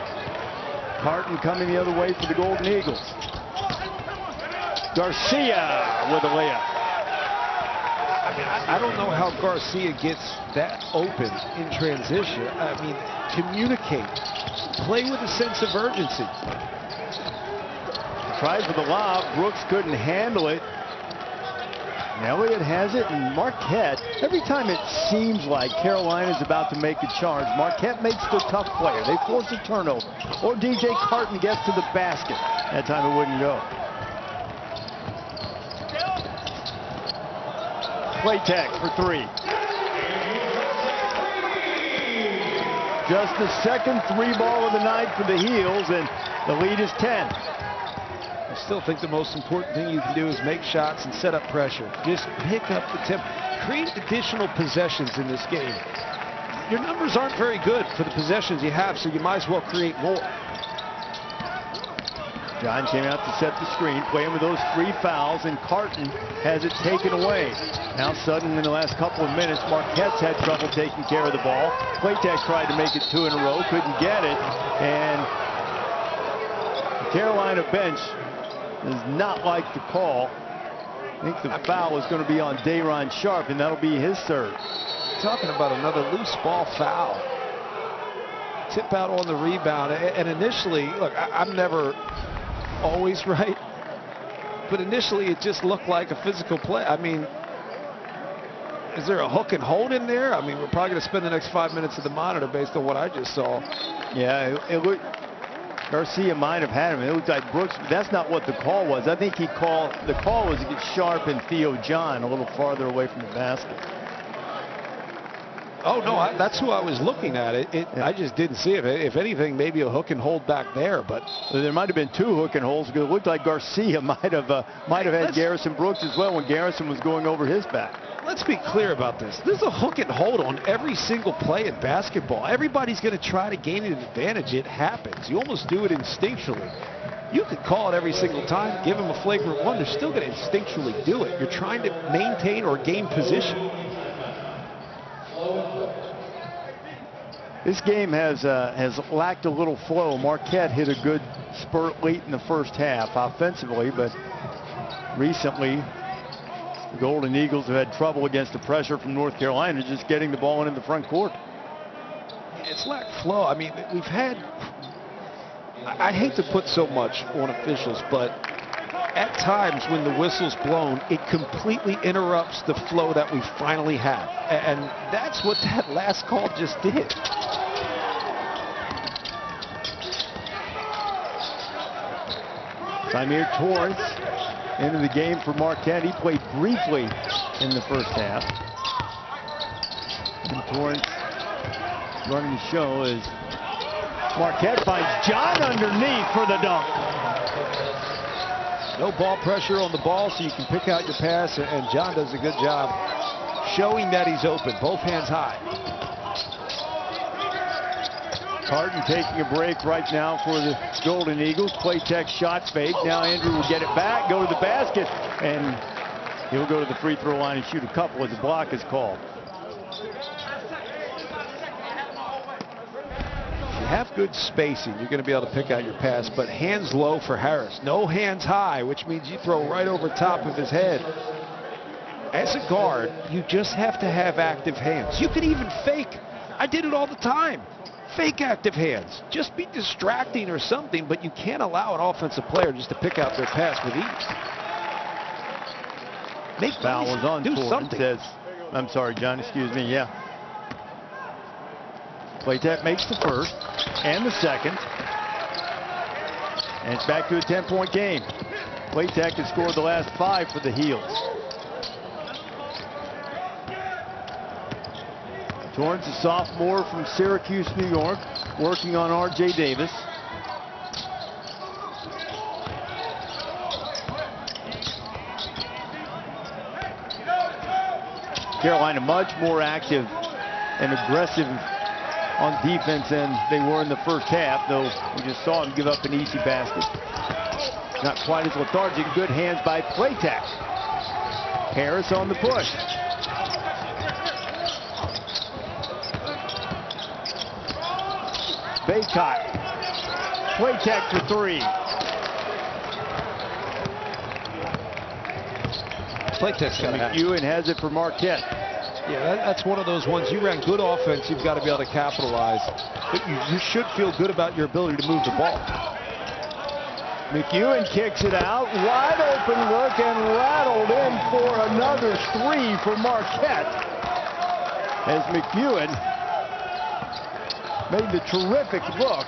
Carton coming the other way for the Golden Eagles. Garcia with a layup. I don't know how Garcia gets that open in transition. I mean, communicate. Play with a sense of urgency. Tried for the lob. Brooks couldn't handle it. Elliott has it, and Marquette, every time it seems like Carolina's about to make a charge, Marquette makes the tough player. They force a turnover, or DJ Carton gets to the basket. That time it wouldn't go. Playtech for 3. Just the second 3-ball of the night for the Heels, and the lead is 10. I still think the most important thing you can do is make shots and set up pressure. Just pick up the tempo. Create additional possessions in this game. Your numbers aren't very good for the possessions you have, so you might as well create more. John came out to set the screen, playing with those 3 fouls, and Carton has it taken away. Now suddenly in the last couple of minutes, Marquette's had trouble taking care of the ball. Playtech tried to make it 2 in a row, couldn't get it, and the Carolina bench does not like the call. I think the foul is going to be on Day'Ron Sharp, and that'll be his third. Talking about another loose ball foul. Tip out on the rebound, and initially, look, I'm never always right, but initially it just looked like a physical play. I mean, is there a hook and hold in there? I mean, we're probably going to spend the next 5 minutes at the monitor based on what I just saw. Yeah, it looked, Garcia might have had him. It looked like Brooks, but that's not what the call was. I think the call was against Sharp and Theo John, a little farther away from the basket. Oh, no, that's who I was looking at. Yeah. I just didn't see it. If anything, maybe a hook and hold back there, but there might have been 2 hook and holds, because it looked like Garcia might have had Garrison Brooks as well when Garrison was going over his back. let's be clear about this. There's a hook and hold on every single play in basketball. Everybody's going to try to gain an advantage. It happens. You almost do it instinctually. You could call it every single time, give them a flagrant one. They're still going to instinctually do it. You're trying to maintain or gain position. This game has lacked a little flow. Marquette hit a good spurt late in the first half offensively, but recently the Golden Eagles have had trouble against the pressure from North Carolina just getting the ball into the front court. It's lacked flow. I mean, we've had, I hate to put so much on officials, but at times when the whistle's blown, it completely interrupts the flow that we finally have. And that's what that last call just did. Samir Torrance into the game for Marquette. He played briefly in the first half. And Torrance running the show as Marquette finds John underneath for the dunk. No ball pressure on the ball, so you can pick out your pass, and John does a good job showing that he's open, both hands high. Harden taking a break right now for the Golden Eagles. Playtech shot fake. Now Andrew will get it back, go to the basket, and he'll go to the free throw line and shoot a couple as the block is called. If you have good spacing, you're going to be able to pick out your pass, but hands low for Harris. No hands high, which means you throw right over top of his head. As a guard, you just have to have active hands. You can even fake. I did it all the time. Fake active hands. Just be distracting or something, but you can't allow an offensive player just to pick out their pass with ease. Make foul was on do Torrance. something. I'm sorry, John, excuse me, yeah. Playtech makes the first and the second. And it's back to a 10-point game. Playtech has scored the last 5 for the Heels. Torrance, a sophomore from Syracuse, New York, working on R.J. Davis. Carolina much more active and aggressive on defense than they were in the first half, though we just saw him give up an easy basket. Not quite as lethargic. Good hands by Playtech. Harris on the push. Baycott. Playtech for 3. Playtech's got to have it. McEwen has it for Marquette. Yeah, that's one of those ones. You ran good offense, you've got to be able to capitalize. But you should feel good about your ability to move the ball. McEwen kicks it out. Wide open look and rattled in for another 3 for Marquette. As McEwen made the terrific look.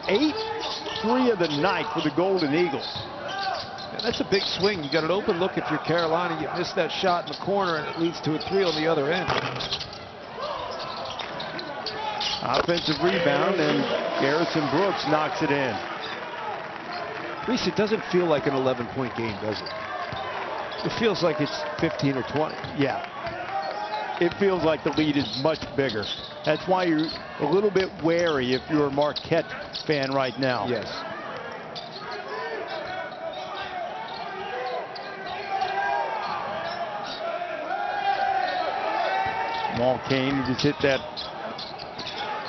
8-3 of the night for the Golden Eagles. And that's a big swing. You got an open look if you're Carolina. You miss that shot in the corner, and it leads to a 3 on the other end. Offensive rebound, and Garrison Brooks knocks it in. Reese, it doesn't feel like an 11-point game, does it? It feels like it's 15 or 20. Yeah. It feels like the lead is much bigger. That's why you're a little bit wary if you're a Marquette fan right now. Yes. Jamal Cain just hit that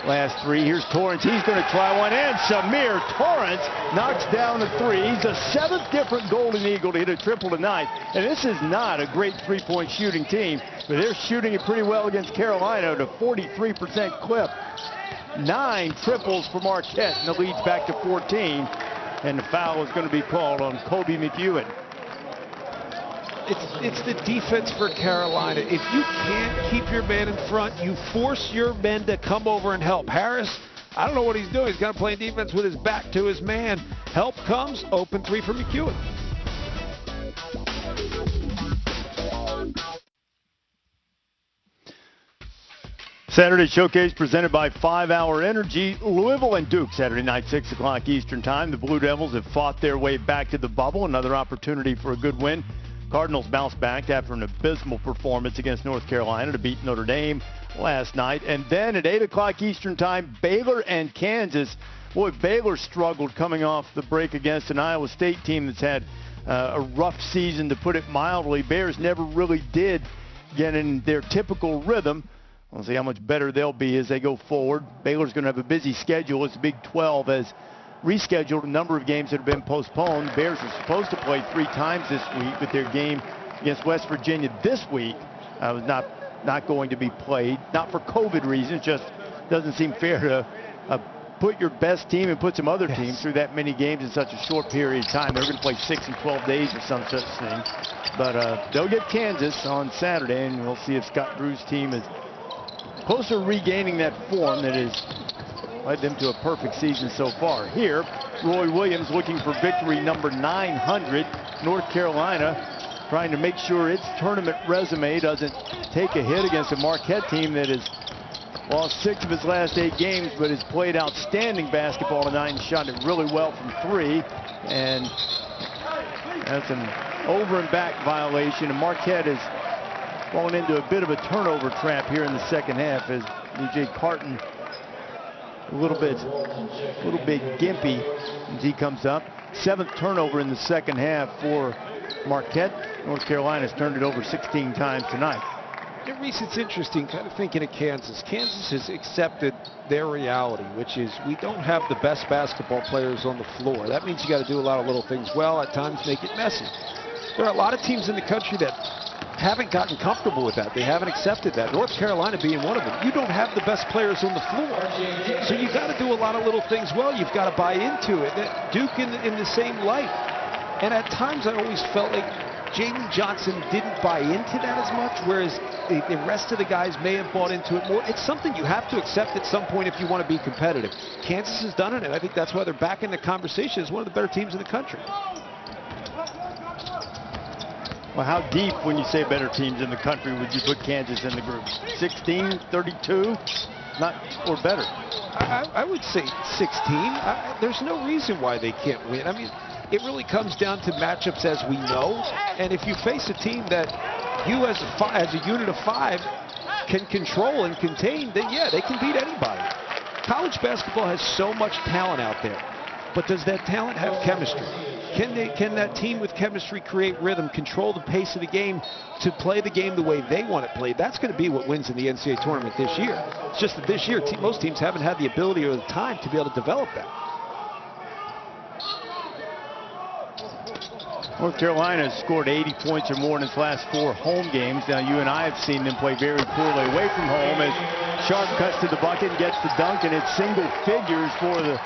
last 3. Here's Torrance. He's going to try one, and Samir Torrance knocks down a 3. He's the 7th different Golden Eagle to hit a triple tonight. And this is not a great three-point shooting team, but they're shooting it pretty well against Carolina at a 43% clip. 9 triples for Marquette, and the lead's back to 14. And the foul is going to be called on Kobe McEwen. It's the defense for Carolina. If you can't keep your man in front, you force your men to come over and help. Harris, I don't know what he's doing. He's got to play defense with his back to his man. Help comes, open 3 for McEwen. Saturday Showcase presented by 5 Hour Energy. Louisville and Duke Saturday night, 6 o'clock Eastern Time. The Blue Devils have fought their way back to the bubble. Another opportunity for a good win Cardinals bounced back after an abysmal performance against North Carolina to beat Notre Dame last night. And then at 8 o'clock Eastern time, Baylor and Kansas. Boy, Baylor struggled coming off the break against an Iowa State team that's had a rough season, to put it mildly. Bears never really did get in their typical rhythm. We'll see how much better they'll be as they go forward. Baylor's going to have a busy schedule as the Big 12 has rescheduled a number of games that have been postponed. Bears are supposed to play 3 times this week, but their game against West Virginia this week was not going to be played. Not for COVID reasons, just doesn't seem fair to put your best team and put some other teams through that many games in such a short period of time. They're going to play 6 and 12 days or some such thing. But they'll get Kansas on Saturday, and we'll see if Scott Drew's team is closer to regaining that form that has led them to a perfect season so far. Here, Roy Williams looking for victory number 900. North Carolina trying to make sure its tournament resume doesn't take a hit against a Marquette team that has lost 6 of its last 8 games, but has played outstanding basketball tonight and shot it really well from 3. And that's an over and back violation. And Marquette has fallen into a bit of a turnover trap here in the second half as E.J. Carton a little bit gimpy as he comes up. 7th turnover in the second half for Marquette. North Carolina's turned it over 16 times tonight. Yeah, Reese, it's interesting kind of thinking of Kansas. Kansas has accepted their reality, which is we don't have the best basketball players on the floor. That means you got to do a lot of little things well, at times make it messy. There are a lot of teams in the country that haven't gotten comfortable with that. They haven't accepted that. North Carolina being one of them. You don't have the best players on the floor. So you got to do a lot of little things well. You've got to buy into it. Duke in the same light. And at times I always felt like Jamie Johnson didn't buy into that as much, whereas the rest of the guys may have bought into it more. It's something you have to accept at some point if you want to be competitive. Kansas has done it, and I think that's why they're back in the conversation as one of the better teams in the country. Well, how deep, when you say better teams in the country, would you put Kansas in the group? 16, 32, not or better? I would say 16. There's no reason why they can't win. I mean, it really comes down to matchups, as we know. And if you face a team that you as a unit of 5 can control and contain, then yeah, they can beat anybody. College basketball has so much talent out there, but does that talent have chemistry? Can that team with chemistry create rhythm, control the pace of the game to play the game the way they want it played? That's going to be what wins in the NCAA tournament this year. It's just that this year, most teams haven't had the ability or the time to be able to develop that. North Carolina has scored 80 points or more in its last 4 home games. Now, you and I have seen them play very poorly away from home as Sharp cuts to the bucket and gets the dunk, and it's single figures for the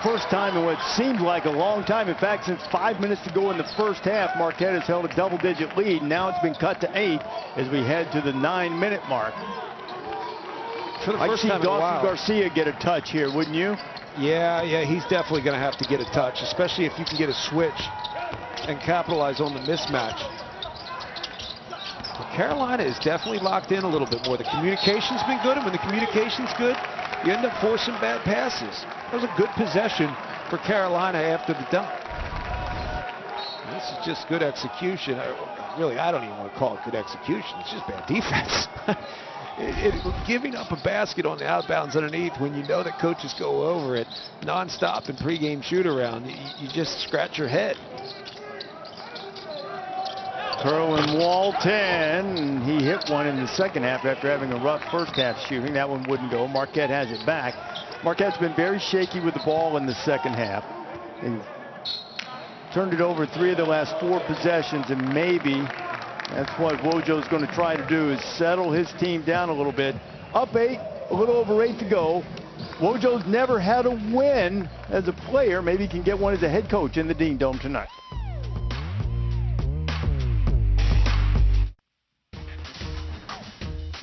first time in what seemed like a long time. In fact, since 5 minutes to go in the first half, Marquette has held a double-digit lead. Now it's been cut to 8 as we head to the 9-minute mark. For the first time in a while, Dawson Garcia get a touch here, wouldn't you? Yeah, he's definitely going to have to get a touch, especially if you can get a switch and capitalize on the mismatch. But Carolina is definitely locked in a little bit more. The communication's been good, and when the communication's good, you end up forcing bad passes. That was a good possession for Carolina after the dunk. This is just good execution. Really, I don't even want to call it good execution. It's just bad defense. Giving up a basket on the outbounds underneath when you know that coaches go over it nonstop in pregame shoot-around, you just scratch your head. Kerwin Walton, he hit one in the second half after having a rough first half shooting. That one wouldn't go. Marquette has it back. Marquette's been very shaky with the ball in the second half. They've turned it over 3 of the last 4 possessions, and maybe that's what Wojo's going to try to do, is settle his team down a little bit. Up 8, a little over 8 to go. Wojo's never had a win as a player. Maybe he can get one as a head coach in the Dean Dome tonight.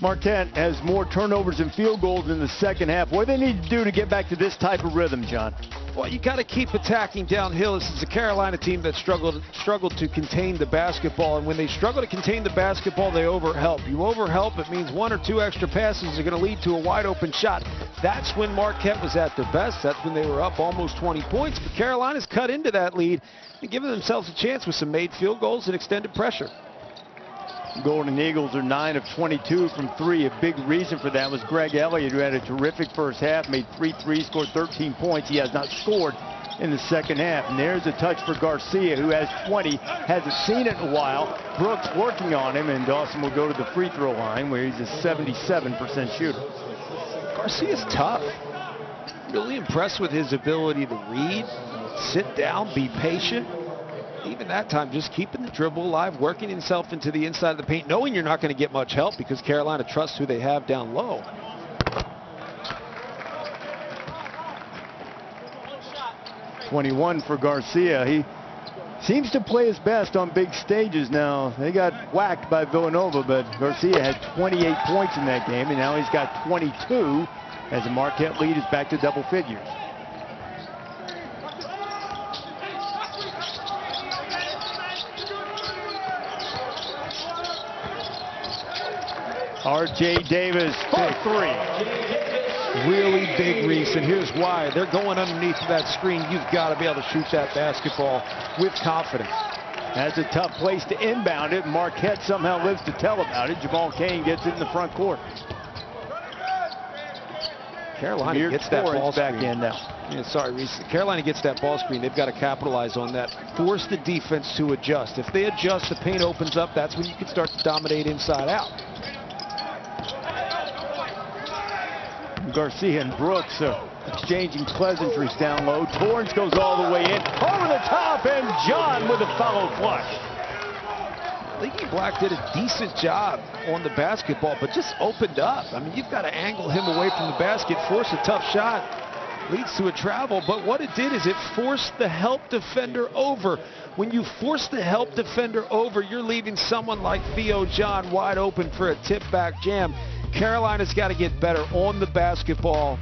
Marquette has more turnovers and field goals in the second half. What do they need to do to get back to this type of rhythm, John? Well, you got to keep attacking downhill. This is a Carolina team that struggled to contain the basketball, and when they struggle to contain the basketball, they overhelp. You overhelp, it means 1 or 2 extra passes are going to lead to a wide open shot. That's when Marquette was at their best. That's when they were up almost 20 points. But Carolina's cut into that lead and given themselves a chance with some made field goals and extended pressure. Golden Eagles are 9 of 22 from 3. A big reason for that was Greg Elliott, who had a terrific first half, made 3 threes, scored 13 points. He has not scored in the second half. And there's a touch for Garcia, who has 20, hasn't seen it in a while. Brooks working on him, and Dawson will go to the free throw line, where he's a 77% shooter. Garcia's tough. Really impressed with his ability to read, sit down, be patient. Even that time, just keeping the dribble alive, working himself into the inside of the paint, knowing you're not going to get much help because Carolina trusts who they have down low. .21 for Garcia. He seems to play his best on big stages now. They got whacked by Villanova, but Garcia had 28 points in that game, and now he's got 22 as the Marquette lead is back to double figures. R.J. Davis for 3. Really big, Reese, and here's why. They're going underneath that screen. You've got to be able to shoot that basketball with confidence. That's a tough place to inbound it. Marquette somehow lives to tell about it. Jamal Cain gets it in the front court. Carolina gets that ball back screen. in now. Yeah, sorry, Reese. Carolina gets that ball screen. They've got to capitalize on that. Force the defense to adjust. If they adjust, the paint opens up. That's when you can start to dominate inside out. Garcia and Brooks are exchanging pleasantries down low. Torrance goes all the way in, over the top, and John with a follow flush. Leaky Black did a decent job on the basketball, but just opened up. I mean, you've got to angle him away from the basket, force a tough shot, leads to a travel. But what it did is it forced the help defender over. When you force the help defender over, you're leaving someone like Theo John wide open for a tip-back jam. Carolina's got to get better on the basketball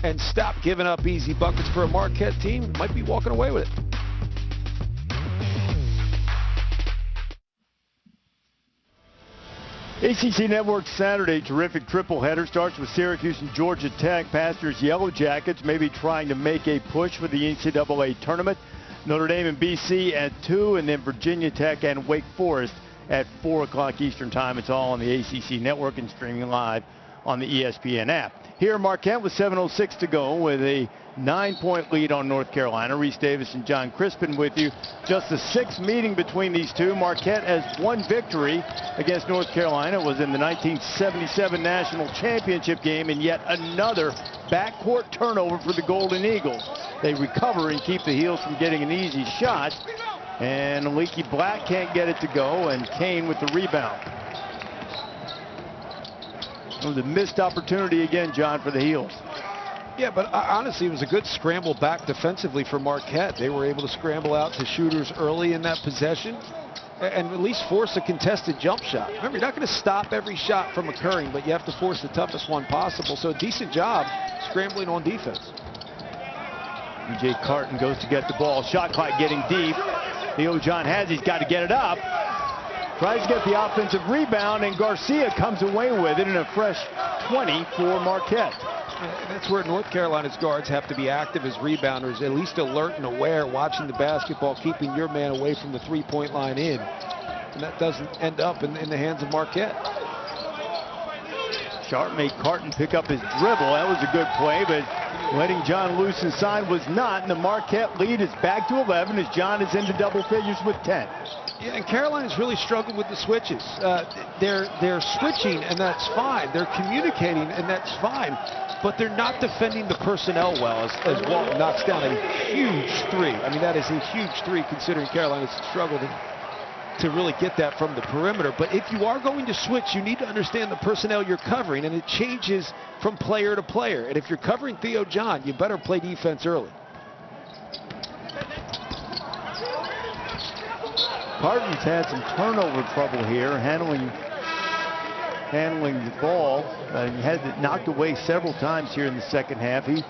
and stop giving up easy buckets for a Marquette team. Might be walking away with it. ACC Network Saturday, terrific triple header. Starts with Syracuse and Georgia Tech. Pastors Yellow Jackets maybe trying to make a push for the NCAA tournament. Notre Dame and BC at 2, and then Virginia Tech and Wake Forest at 4 o'clock Eastern Time. It's all on the ACC Network and streaming live on the ESPN app. Here, Marquette with 7:06 to go with a 9-point lead on North Carolina. Reese Davis and John Crispin with you. Just the 6th meeting between these two. Marquette has one victory against North Carolina. It was in the 1977 National Championship game, and yet another backcourt turnover for the Golden Eagles. They recover and keep the Heels from getting an easy shot. And Leaky Black can't get it to go, and Cain with the rebound. It was a missed opportunity again, John, for the Heels. Yeah, but honestly, it was a good scramble back defensively for Marquette. They were able to scramble out to shooters early in that possession and at least force a contested jump shot. Remember, you're not going to stop every shot from occurring, but you have to force the toughest one possible. So a decent job scrambling on defense. E.J. Carton goes to get the ball. Shot clock getting deep. Theo John has, he's got to get it up. Tries to get the offensive rebound, and Garcia comes away with it in a fresh 20 for Marquette. And that's where North Carolina's guards have to be active as rebounders, at least alert and aware, watching the basketball, keeping your man away from the three-point line in. And that doesn't end up in the hands of Marquette. Sharp made Carton pick up his dribble. That was a good play, but letting John loose inside was not. And the Marquette lead is back to 11 as John is into double figures with 10. Yeah, and Carolina's really struggled with the switches. They're switching, and that's fine. They're communicating, and that's fine. But they're not defending the personnel well as Walton knocks down a huge three. I mean, that is a huge three considering Carolina's struggled to really get that from the perimeter. But if you are going to switch, you need to understand the personnel you're covering, and it changes from player to player. And if you're covering Theo John, you better play defense early. Carton's had some turnover trouble here, handling handling the ball. He had it knocked away several times here in the second half. He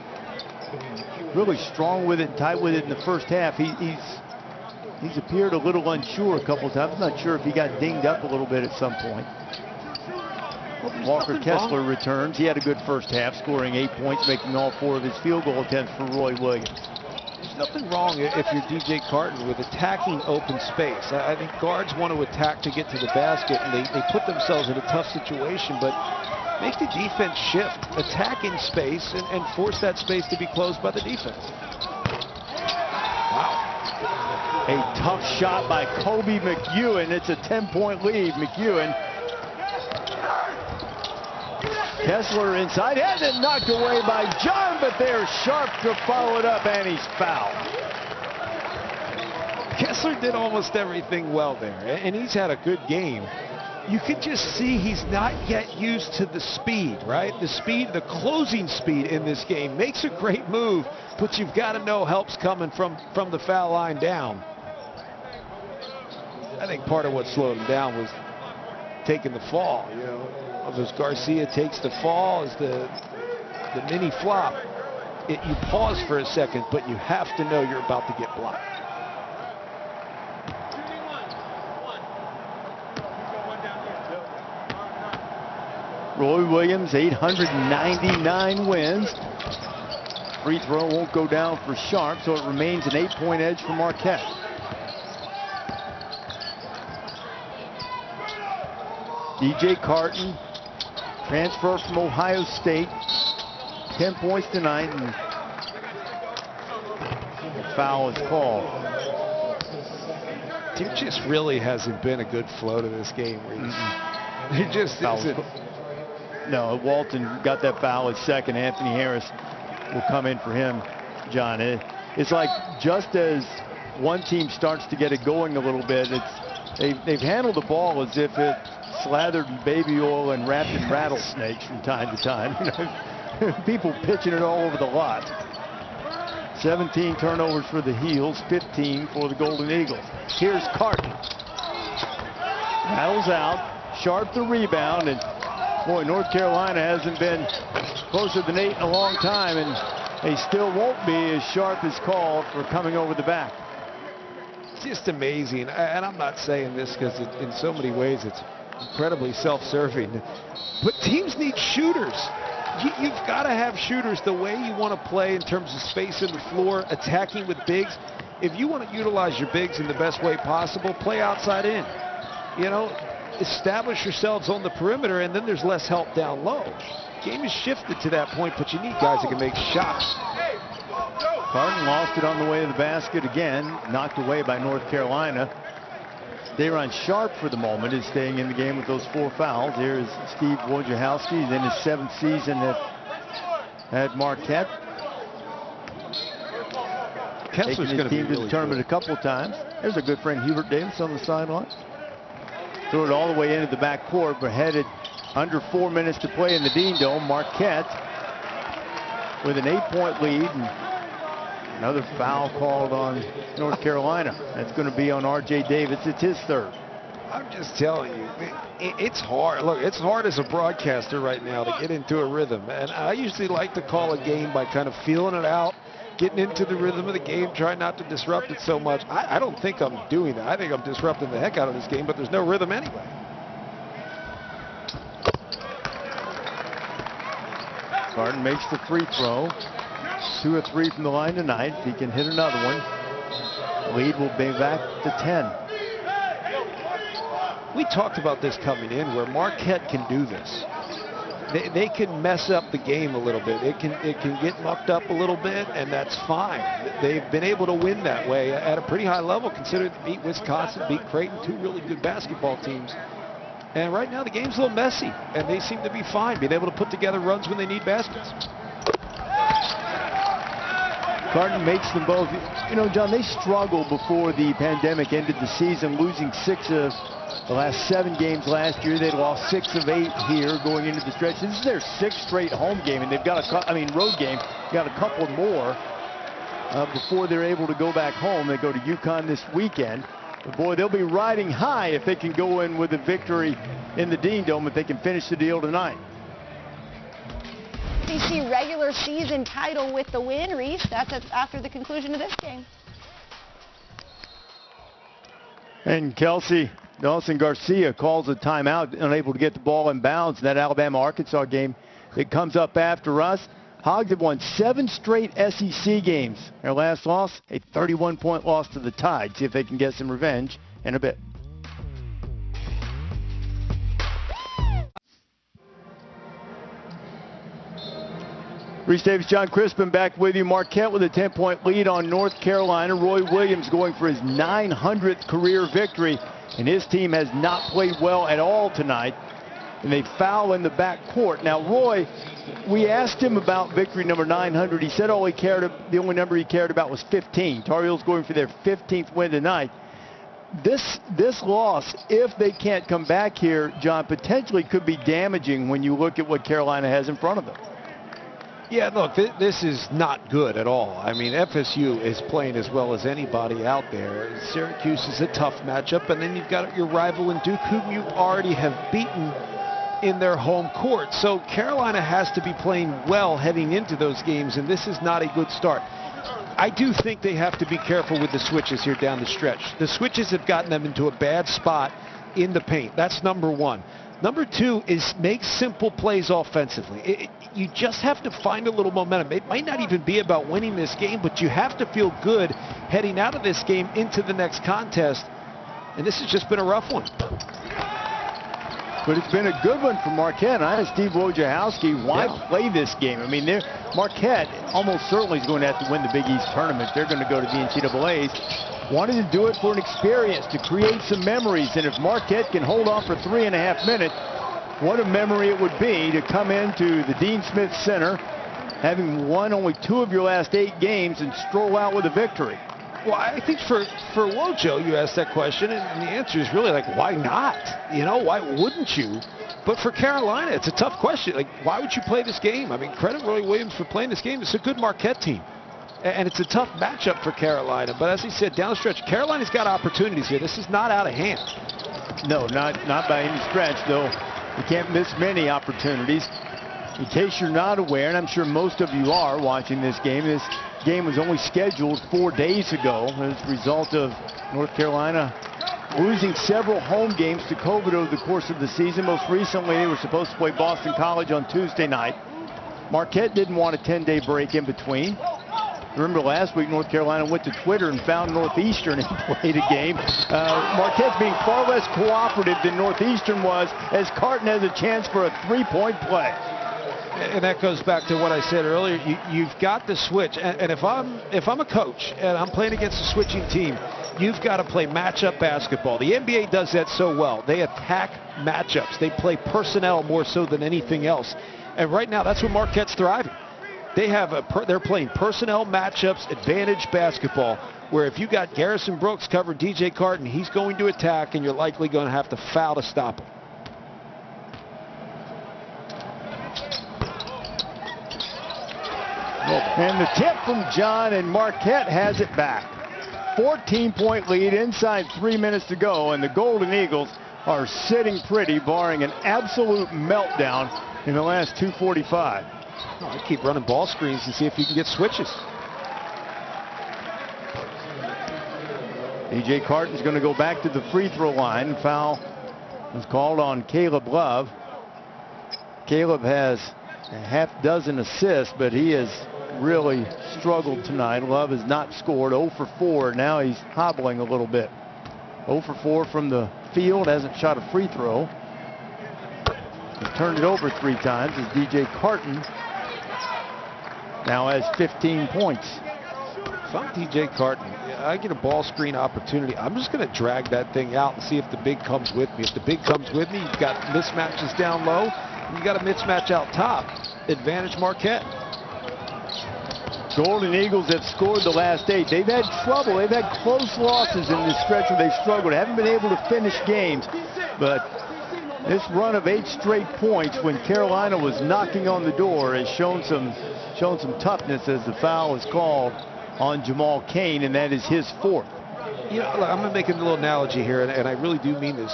really strong with it and tight with it in the first half. He's appeared a little unsure a couple of times. I'm not sure if he got dinged up a little bit at some point. Walker Kessler returns. He had a good first half, scoring 8 points, making all 4 of his field goal attempts for Roy Williams. There's nothing wrong if you're DJ Carton with attacking open space. I think guards want to attack to get to the basket, and they put themselves in a tough situation, but make the defense shift, attack in space, and force that space to be closed by the defense. Wow. A tough shot by Kobe McEwen. It's a 10-point lead. McEwen. Kessler inside, has it knocked away by John, but they're sharp to follow it up, and he's fouled. Kessler did almost everything well there, and he's had a good game. You can just see he's not yet used to the speed, right? The speed, the closing speed in this game makes a great move, but you've got to know help's coming from the foul line down. I think part of what slowed him down was taking the fall, you know. As Garcia takes the fall, as the mini flop, you pause for a second, but you have to know you're about to get blocked. Roy Williams, 899 wins. Free throw won't go down for Sharp, so it remains an 8-point edge for Marquette. DJ Carton, transfer from Ohio State, 10 points tonight, and the foul is called. There just really hasn't been a good flow to this game, Reese. It just isn't. No, Walton got that foul at second. Anthony Harris will come in for him, John. It's like just as one team starts to get it going a little bit, they've handled the ball as if it slathered in baby oil and wrapped in rattlesnakes from time to time. People pitching it all over the lot. 17 turnovers for the Heels, 15 for the Golden Eagles. Here's Carton. Rattles out. Sharp the rebound, and boy, North Carolina hasn't been closer than 8 in a long time, and they still won't be as Sharp is called for coming over the back. It's just amazing, and I'm not saying this because in so many ways it's incredibly self-serving, but teams need shooters. You've got to have shooters the way you want to play in terms of space in the floor, attacking with bigs. If you want to utilize your bigs in the best way possible, play outside in. You know, establish yourselves on the perimeter, and then there's less help down low. Game has shifted to that point, but you need guys that can make shots. Carton lost it on the way to the basket again, knocked away by North Carolina. Day'Ron Sharp, for the moment, is staying in the game with those 4 fouls. Here is Steve Wojciechowski. He's in his 7th season at Marquette. Kessler's taking his team to the tournament a couple of times. There's a good friend, Hubert Davis, on the sideline. Threw it all the way into the back court, but headed under 4 minutes to play in the Dean Dome. Marquette with an 8-point lead. And another foul called on North Carolina. That's going to be on R.J. Davis. It's his 3rd. I'm just telling you, it's hard. Look, it's hard as a broadcaster right now to get into a rhythm. And I usually like to call a game by kind of feeling it out, getting into the rhythm of the game, trying not to disrupt it so much. I don't think I'm doing that. I think I'm disrupting the heck out of this game, but there's no rhythm anyway. Carton makes the free throw. 2 or 3 from the line tonight. If he can hit another one, the lead will be back to 10. We talked about this coming in, where Marquette can do this. They can mess up the game a little bit. It can get mucked up a little bit, and that's fine. They've been able to win that way at a pretty high level, considering they beat Wisconsin, beat Creighton, 2 really good basketball teams. And right now the game's a little messy, and they seem to be fine, being able to put together runs when they need baskets. Carton makes them both. You know, John, they struggled before the pandemic ended the season, losing 6 of the last 7 games last year. They lost 6 of 8 here going into the stretch. This is their 6th straight home game, and they've got road game. Got a couple more before they're able to go back home. They go to UConn this weekend. But boy, they'll be riding high if they can go in with a victory in the Dean Dome, if they can finish the deal tonight. SEC regular season title with the win, Reese. That's after the conclusion of this game. And Kelsey Dawson Garcia calls a timeout, unable to get the ball in bounds in that Alabama-Arkansas game that comes up after us. Hogs have won 7 straight SEC games. Their last loss, a 31-point loss to the Tide. See if they can get some revenge in a bit. Reese Davis, John Crispin back with you. Marquette with a 10-point lead on North Carolina. Roy Williams going for his 900th career victory, and his team has not played well at all tonight. And they foul in the back court. Now, Roy, we asked him about victory number 900. He said the only number he cared about was 15. Tar Heels going for their 15th win tonight. This loss, if they can't come back here, John, potentially could be damaging when you look at what Carolina has in front of them. Yeah, look, this is not good at all. I mean, FSU is playing as well as anybody out there. Syracuse is a tough matchup, and then you've got your rival in Duke, whom you already have beaten in their home court. So Carolina has to be playing well heading into those games, and this is not a good start. I do think they have to be careful with the switches here down the stretch. The switches have gotten them into a bad spot in the paint. That's number one. Number two is make simple plays offensively. You just have to find a little momentum. It might not even be about winning this game, but you have to feel good heading out of this game into the next contest. And this has just been a rough one. But it's been a good one for Marquette. I asked Steve Wojciechowski, why play this game? I mean, Marquette almost certainly is going to have to win the Big East tournament. They're going to go to the NCAAs. Wanted to do it for an experience, to create some memories. And if Marquette can hold on for 3.5 minutes, what a memory it would be to come into the Dean Smith Center, having won only 2 of your last 8 games, and stroll out with a victory. Well, I think for Wojo, you asked that question, and the answer is really like, why not? You know, why wouldn't you? But for Carolina, it's a tough question. Like, why would you play this game? I mean, credit Roy Williams for playing this game. It's a good Marquette team. And it's a tough matchup for Carolina. But as he said, down the stretch, Carolina's got opportunities here. This is not out of hand. No, not by any stretch, though. You can't miss many opportunities. In case you're not aware, and I'm sure most of you are watching this game was only scheduled 4 days ago as a result of North Carolina losing several home games to COVID over the course of the season. Most recently, they were supposed to play Boston College on Tuesday night. Marquette didn't want a 10-day break in between. Remember last week, North Carolina went to Twitter and found Northeastern and played a game. Marquette's being far less cooperative than Northeastern was, as Carton has a chance for a 3-point play. And that goes back to what I said earlier. You've got to switch. And if I'm a coach and I'm playing against a switching team, you've got to play matchup basketball. The NBA does that so well. They attack matchups. They play personnel more so than anything else. And right now, that's where Marquette's thriving. They're playing personnel matchups, advantage basketball, where if you got Garrison Brooks covered DJ Carton, he's going to attack, and you're likely going to have to foul to stop him. And the tip from John, and Marquette has it back. 14-point lead inside 3 minutes to go, and the Golden Eagles are sitting pretty, barring an absolute meltdown in the last 2:45. Oh, I keep running ball screens and see if you can get switches. DJ Carton's going to go back to the free throw line. Foul was called on Caleb Love. Caleb has a half dozen assists, but he has really struggled tonight. Love has not scored. 0 for 4. Now he's hobbling a little bit. 0 for 4 from the field. Hasn't shot a free throw. He turned it over 3 times as DJ Carton now has 15 points. If I'm DJ Carton, I get a ball screen opportunity, I'm just going to drag that thing out and see if the big comes with me. If the big comes with me, you've got mismatches down low, and you got a mismatch out top. Advantage Marquette. Golden Eagles have scored the last 8. They've had trouble. They've had close losses in this stretch where they've struggled. Haven't been able to finish games. But this run of 8 straight points when Carolina was knocking on the door has shown some toughness as the foul is called on Jamal Cain, and that is his 4th. You know, I'm going to make a little analogy here, and I really do mean this.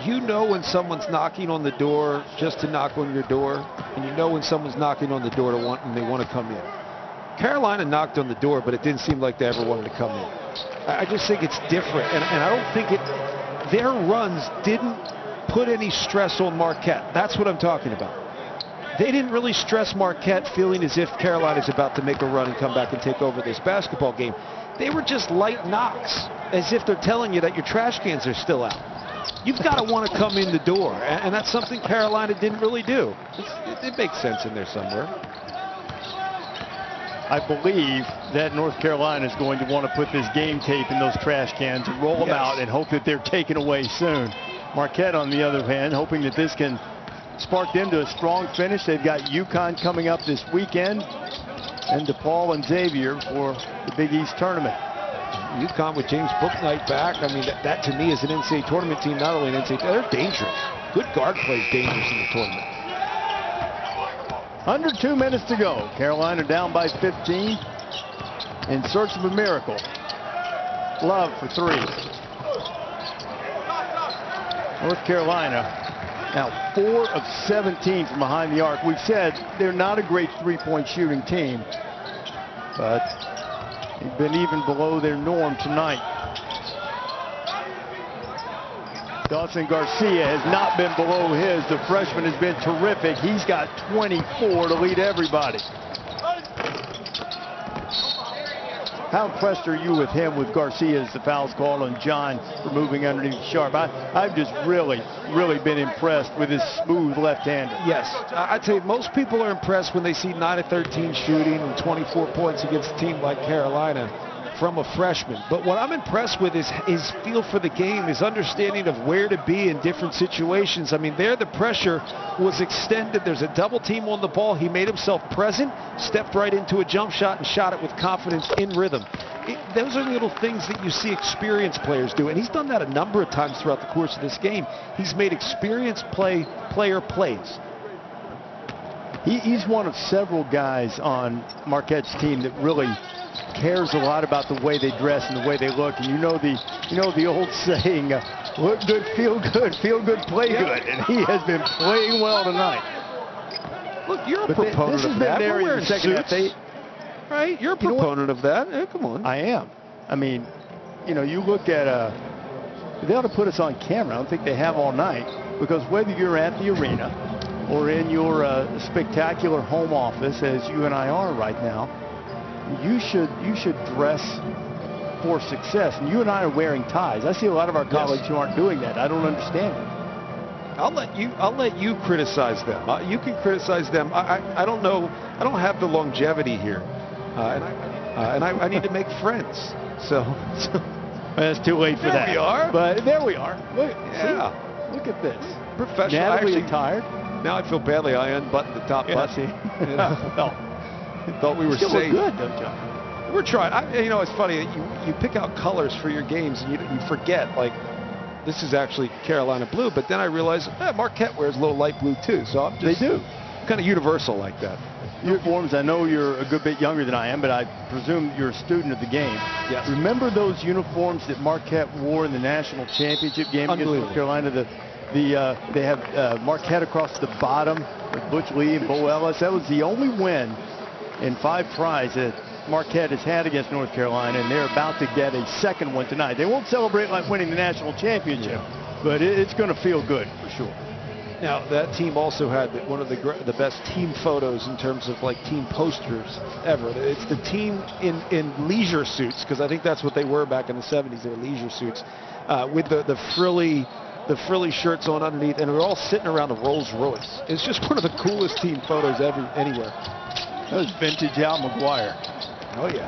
You know when someone's knocking on the door just to knock on your door, and you know when someone's knocking on the door and they want to come in. Carolina knocked on the door, but it didn't seem like they ever wanted to come in. I just think it's different, and I don't think their runs didn't put any stress on Marquette. That's what I'm talking about. They didn't really stress Marquette, feeling as if Carolina's about to make a run and come back and take over this basketball game. They were just light knocks, as if they're telling you that your trash cans are still out. You've got to want to come in the door, and that's something Carolina didn't really do. It makes sense in there somewhere. I believe that North Carolina is going to want to put this game tape in those trash cans and roll them out and hope that they're taken away soon. Marquette, on the other hand, hoping that this can spark them to a strong finish. They've got UConn coming up this weekend, and DePaul and Xavier for the Big East tournament. UConn with James Bouknight back. I mean, that to me is an NCAA tournament team, not only an NCAA, they're dangerous. Good guard play is dangerous in the tournament. Under 2 minutes to go. Carolina down by 15 in search of a miracle. Love for three. North Carolina now 4 of 17 from behind the arc. We've said they're not a great three-point shooting team, but they've been even below their norm tonight. Dawson Garcia has not been below his. The freshman has been terrific. He's got 24 to lead everybody. How impressed are you with him, with Garcia as the foul's called on John for moving underneath Sharp? I've just really been impressed with his smooth left-hander. Yes, I tell you, most people are impressed when they see 9 of 13 shooting and 24 points against a team like Carolina from a freshman. But what I'm impressed with is his feel for the game, his understanding of where to be in different situations. I mean, there the pressure was extended. There's a double team on the ball. He made himself present, stepped right into a jump shot, and shot it with confidence in rhythm. Those are little things that you see experienced players do, and he's done that a number of times throughout the course of this game. He's made experienced player plays. He's one of several guys on Marquette's team that really cares a lot about the way they dress and the way they look. And you know the old saying, look good, feel good, play good. And he has been playing well tonight. Look, you're a proponent of that. We're wearing suits, right? You're a proponent of that. Hey, come on. I am. I mean, you look at they ought to put us on camera. I don't think they have all night, because whether you're at the arena or in your spectacular home office, as you and I are right now, you should dress for success. And you and I are wearing ties. I see a lot of our colleagues who aren't doing that. I don't understand it. I'll let you criticize them. You can criticize them. I don't know. I don't have the longevity here, and I need to make friends. So it's too late for that. There we are. But there we are. Look, yeah. Look at this. Professional. Natalie tired. Now I feel badly. I unbuttoned the top button. See. No. Thought we were still safe. Look good, don't you? We're trying. It's funny. You pick out colors for your games, and you forget, like, this is actually Carolina blue. But then I realized Marquette wears a little light blue too. So I'm just kind of universal like that. Uniforms. I know you're a good bit younger than I am, but I presume you're a student of the game. Yes. Remember those uniforms that Marquette wore in the national championship game against North Carolina? They have Marquette across the bottom with Butch Lee and Bo Ellis. That was the only win in 5 tries that Marquette has had against North Carolina, and they're about to get a second one tonight. They won't celebrate like winning the national championship, but it's going to feel good for sure. Now, that team also had one of the best team photos in terms of like team posters ever. It's the team in leisure suits, because I think that's what they were back in the 70s. They were leisure suits with the frilly shirts on underneath, and we're all sitting around a Rolls Royce. It's just one of the coolest team photos anywhere. That was vintage Al McGuire. Oh, yeah.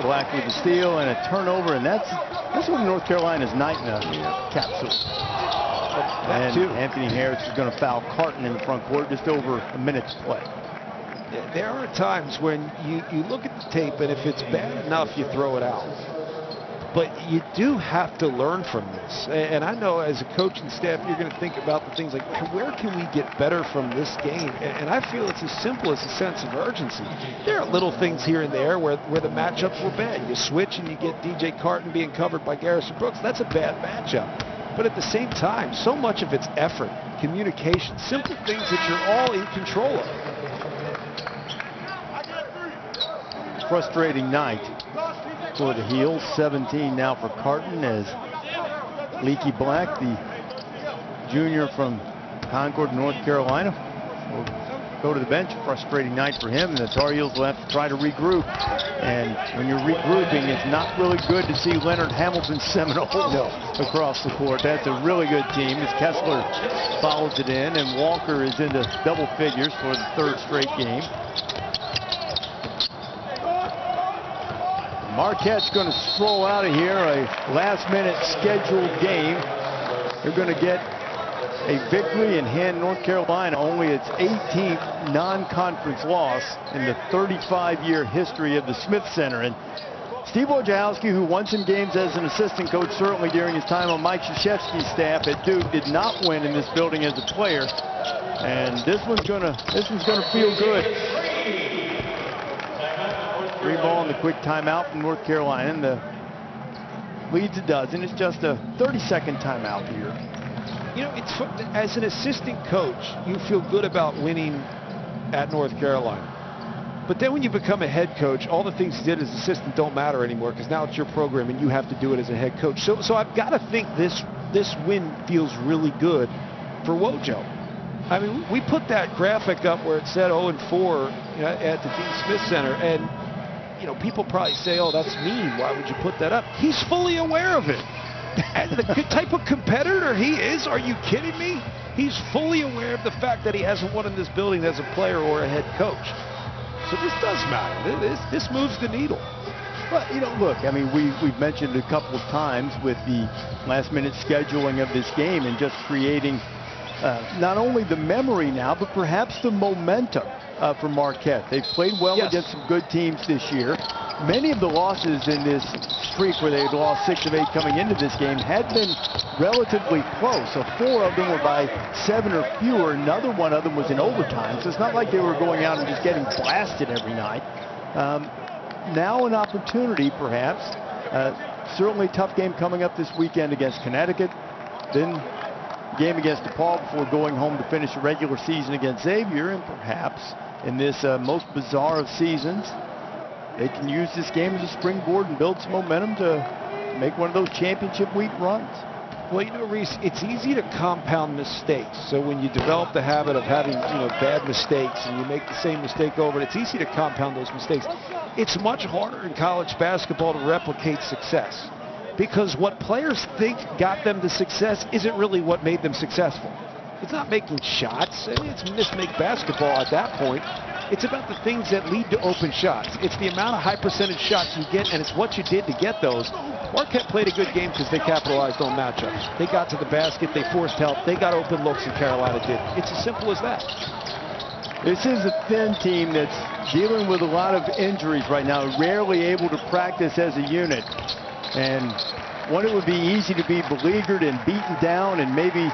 Black with the steal and a turnover, and that's one of North Carolina's night in a capsule. And Anthony Harris is going to foul Carton in the front court, just over a minute to play. There are times when you look at the tape, and if it's bad enough, you throw it out. But you do have to learn from this. And I know as a coach and staff, you're going to think about the things like, where can we get better from this game? And I feel it's as simple as a sense of urgency. There are little things here and there where the matchups were bad. You switch and you get DJ Carton being covered by Garrison Brooks. That's a bad matchup. But at the same time, so much of it's effort, communication, simple things that you're all in control of. Frustrating night for the Heels. 17 now for Carton as Leaky Black, the junior from Concord, North Carolina, will go to the bench. Frustrating night for him, and the Tar Heels will have to try to regroup. And when you're regrouping, it's not really good to see Leonard Hamilton Seminoles across the court. That's a really good team as Kessler follows it in, and Walker is into double figures for the third straight game. Marquette's going to stroll out of here, a last-minute scheduled game. They're going to get a victory and hand North Carolina only its 18th non-conference loss in the 35-year history of the Smith Center. And Steve Wojciechowski, who won some games as an assistant coach, certainly during his time on Mike Krzyzewski's staff at Duke, did not win in this building as a player. And this one's gonna feel good. Free ball and the quick timeout from North Carolina, and the lead's a dozen. It's just a 30-second timeout here. You know, as an assistant coach, you feel good about winning at North Carolina. But then when you become a head coach, all the things you did as assistant don't matter anymore, because now it's your program and you have to do it as a head coach. So I've got to think this win feels really good for Wojo. I mean, we put that graphic up where it said 0-4 at the Dean Smith Center, and people probably say, oh, that's mean. Why would you put that up? He's fully aware of it. And the type of competitor he is, are you kidding me? He's fully aware of the fact that he hasn't won in this building as a player or a head coach. So this does matter. This moves the needle. Well, look, I mean, we've mentioned it a couple of times with the last-minute scheduling of this game and just creating not only the memory now, but perhaps the momentum for Marquette. They've played well against some good teams this year. Many of the losses in this streak where they'd lost 6 of 8 coming into this game had been relatively close. So 4 of them were by 7 or fewer. Another one of them was in overtime. So it's not like they were going out and just getting blasted every night. Now an opportunity, perhaps. Certainly a tough game coming up this weekend against Connecticut. Then game against DePaul before going home to finish the regular season against Xavier. And perhaps in this most bizarre of seasons, they can use this game as a springboard and build some momentum to make one of those championship week runs. Well, Reese, it's easy to compound mistakes. So when you develop the habit of having, bad mistakes and you make the same mistake over, it's easy to compound those mistakes. It's much harder in college basketball to replicate success, because what players think got them to success isn't really what made them successful. It's not making shots. I mean, it's mismake basketball at that point. It's about the things that lead to open shots. It's the amount of high percentage shots you get, and it's what you did to get those. Marquette played a good game because they capitalized on matchups. They got to the basket, they forced help, they got open looks, and Carolina did. It's as simple as that. This is a thin team that's dealing with a lot of injuries right now, rarely able to practice as a unit. And when it would be easy to be beleaguered and beaten down and maybe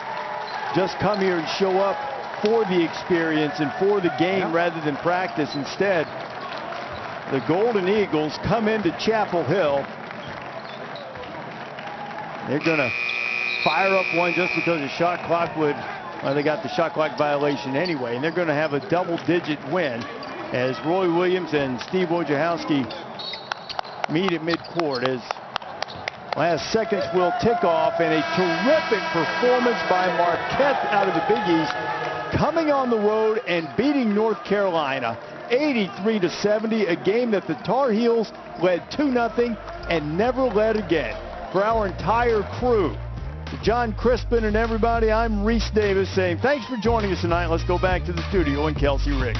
just come here and show up for the experience and for the game rather than practice. Instead, the Golden Eagles come into Chapel Hill. They're going to fire up one just because the shot clock would, well, they got the shot clock violation anyway, and they're going to have a double-digit win as Roy Williams and Steve Wojciechowski meet at midcourt as last seconds will tick off, and a terrific performance by Marquette out of the Big East, coming on the road and beating North Carolina 83-70, a game that the Tar Heels led 2-0 and never led again. For our entire crew, John Crispin and everybody, I'm Reese Davis saying thanks for joining us tonight. Let's go back to the studio and Kelsey Riggs.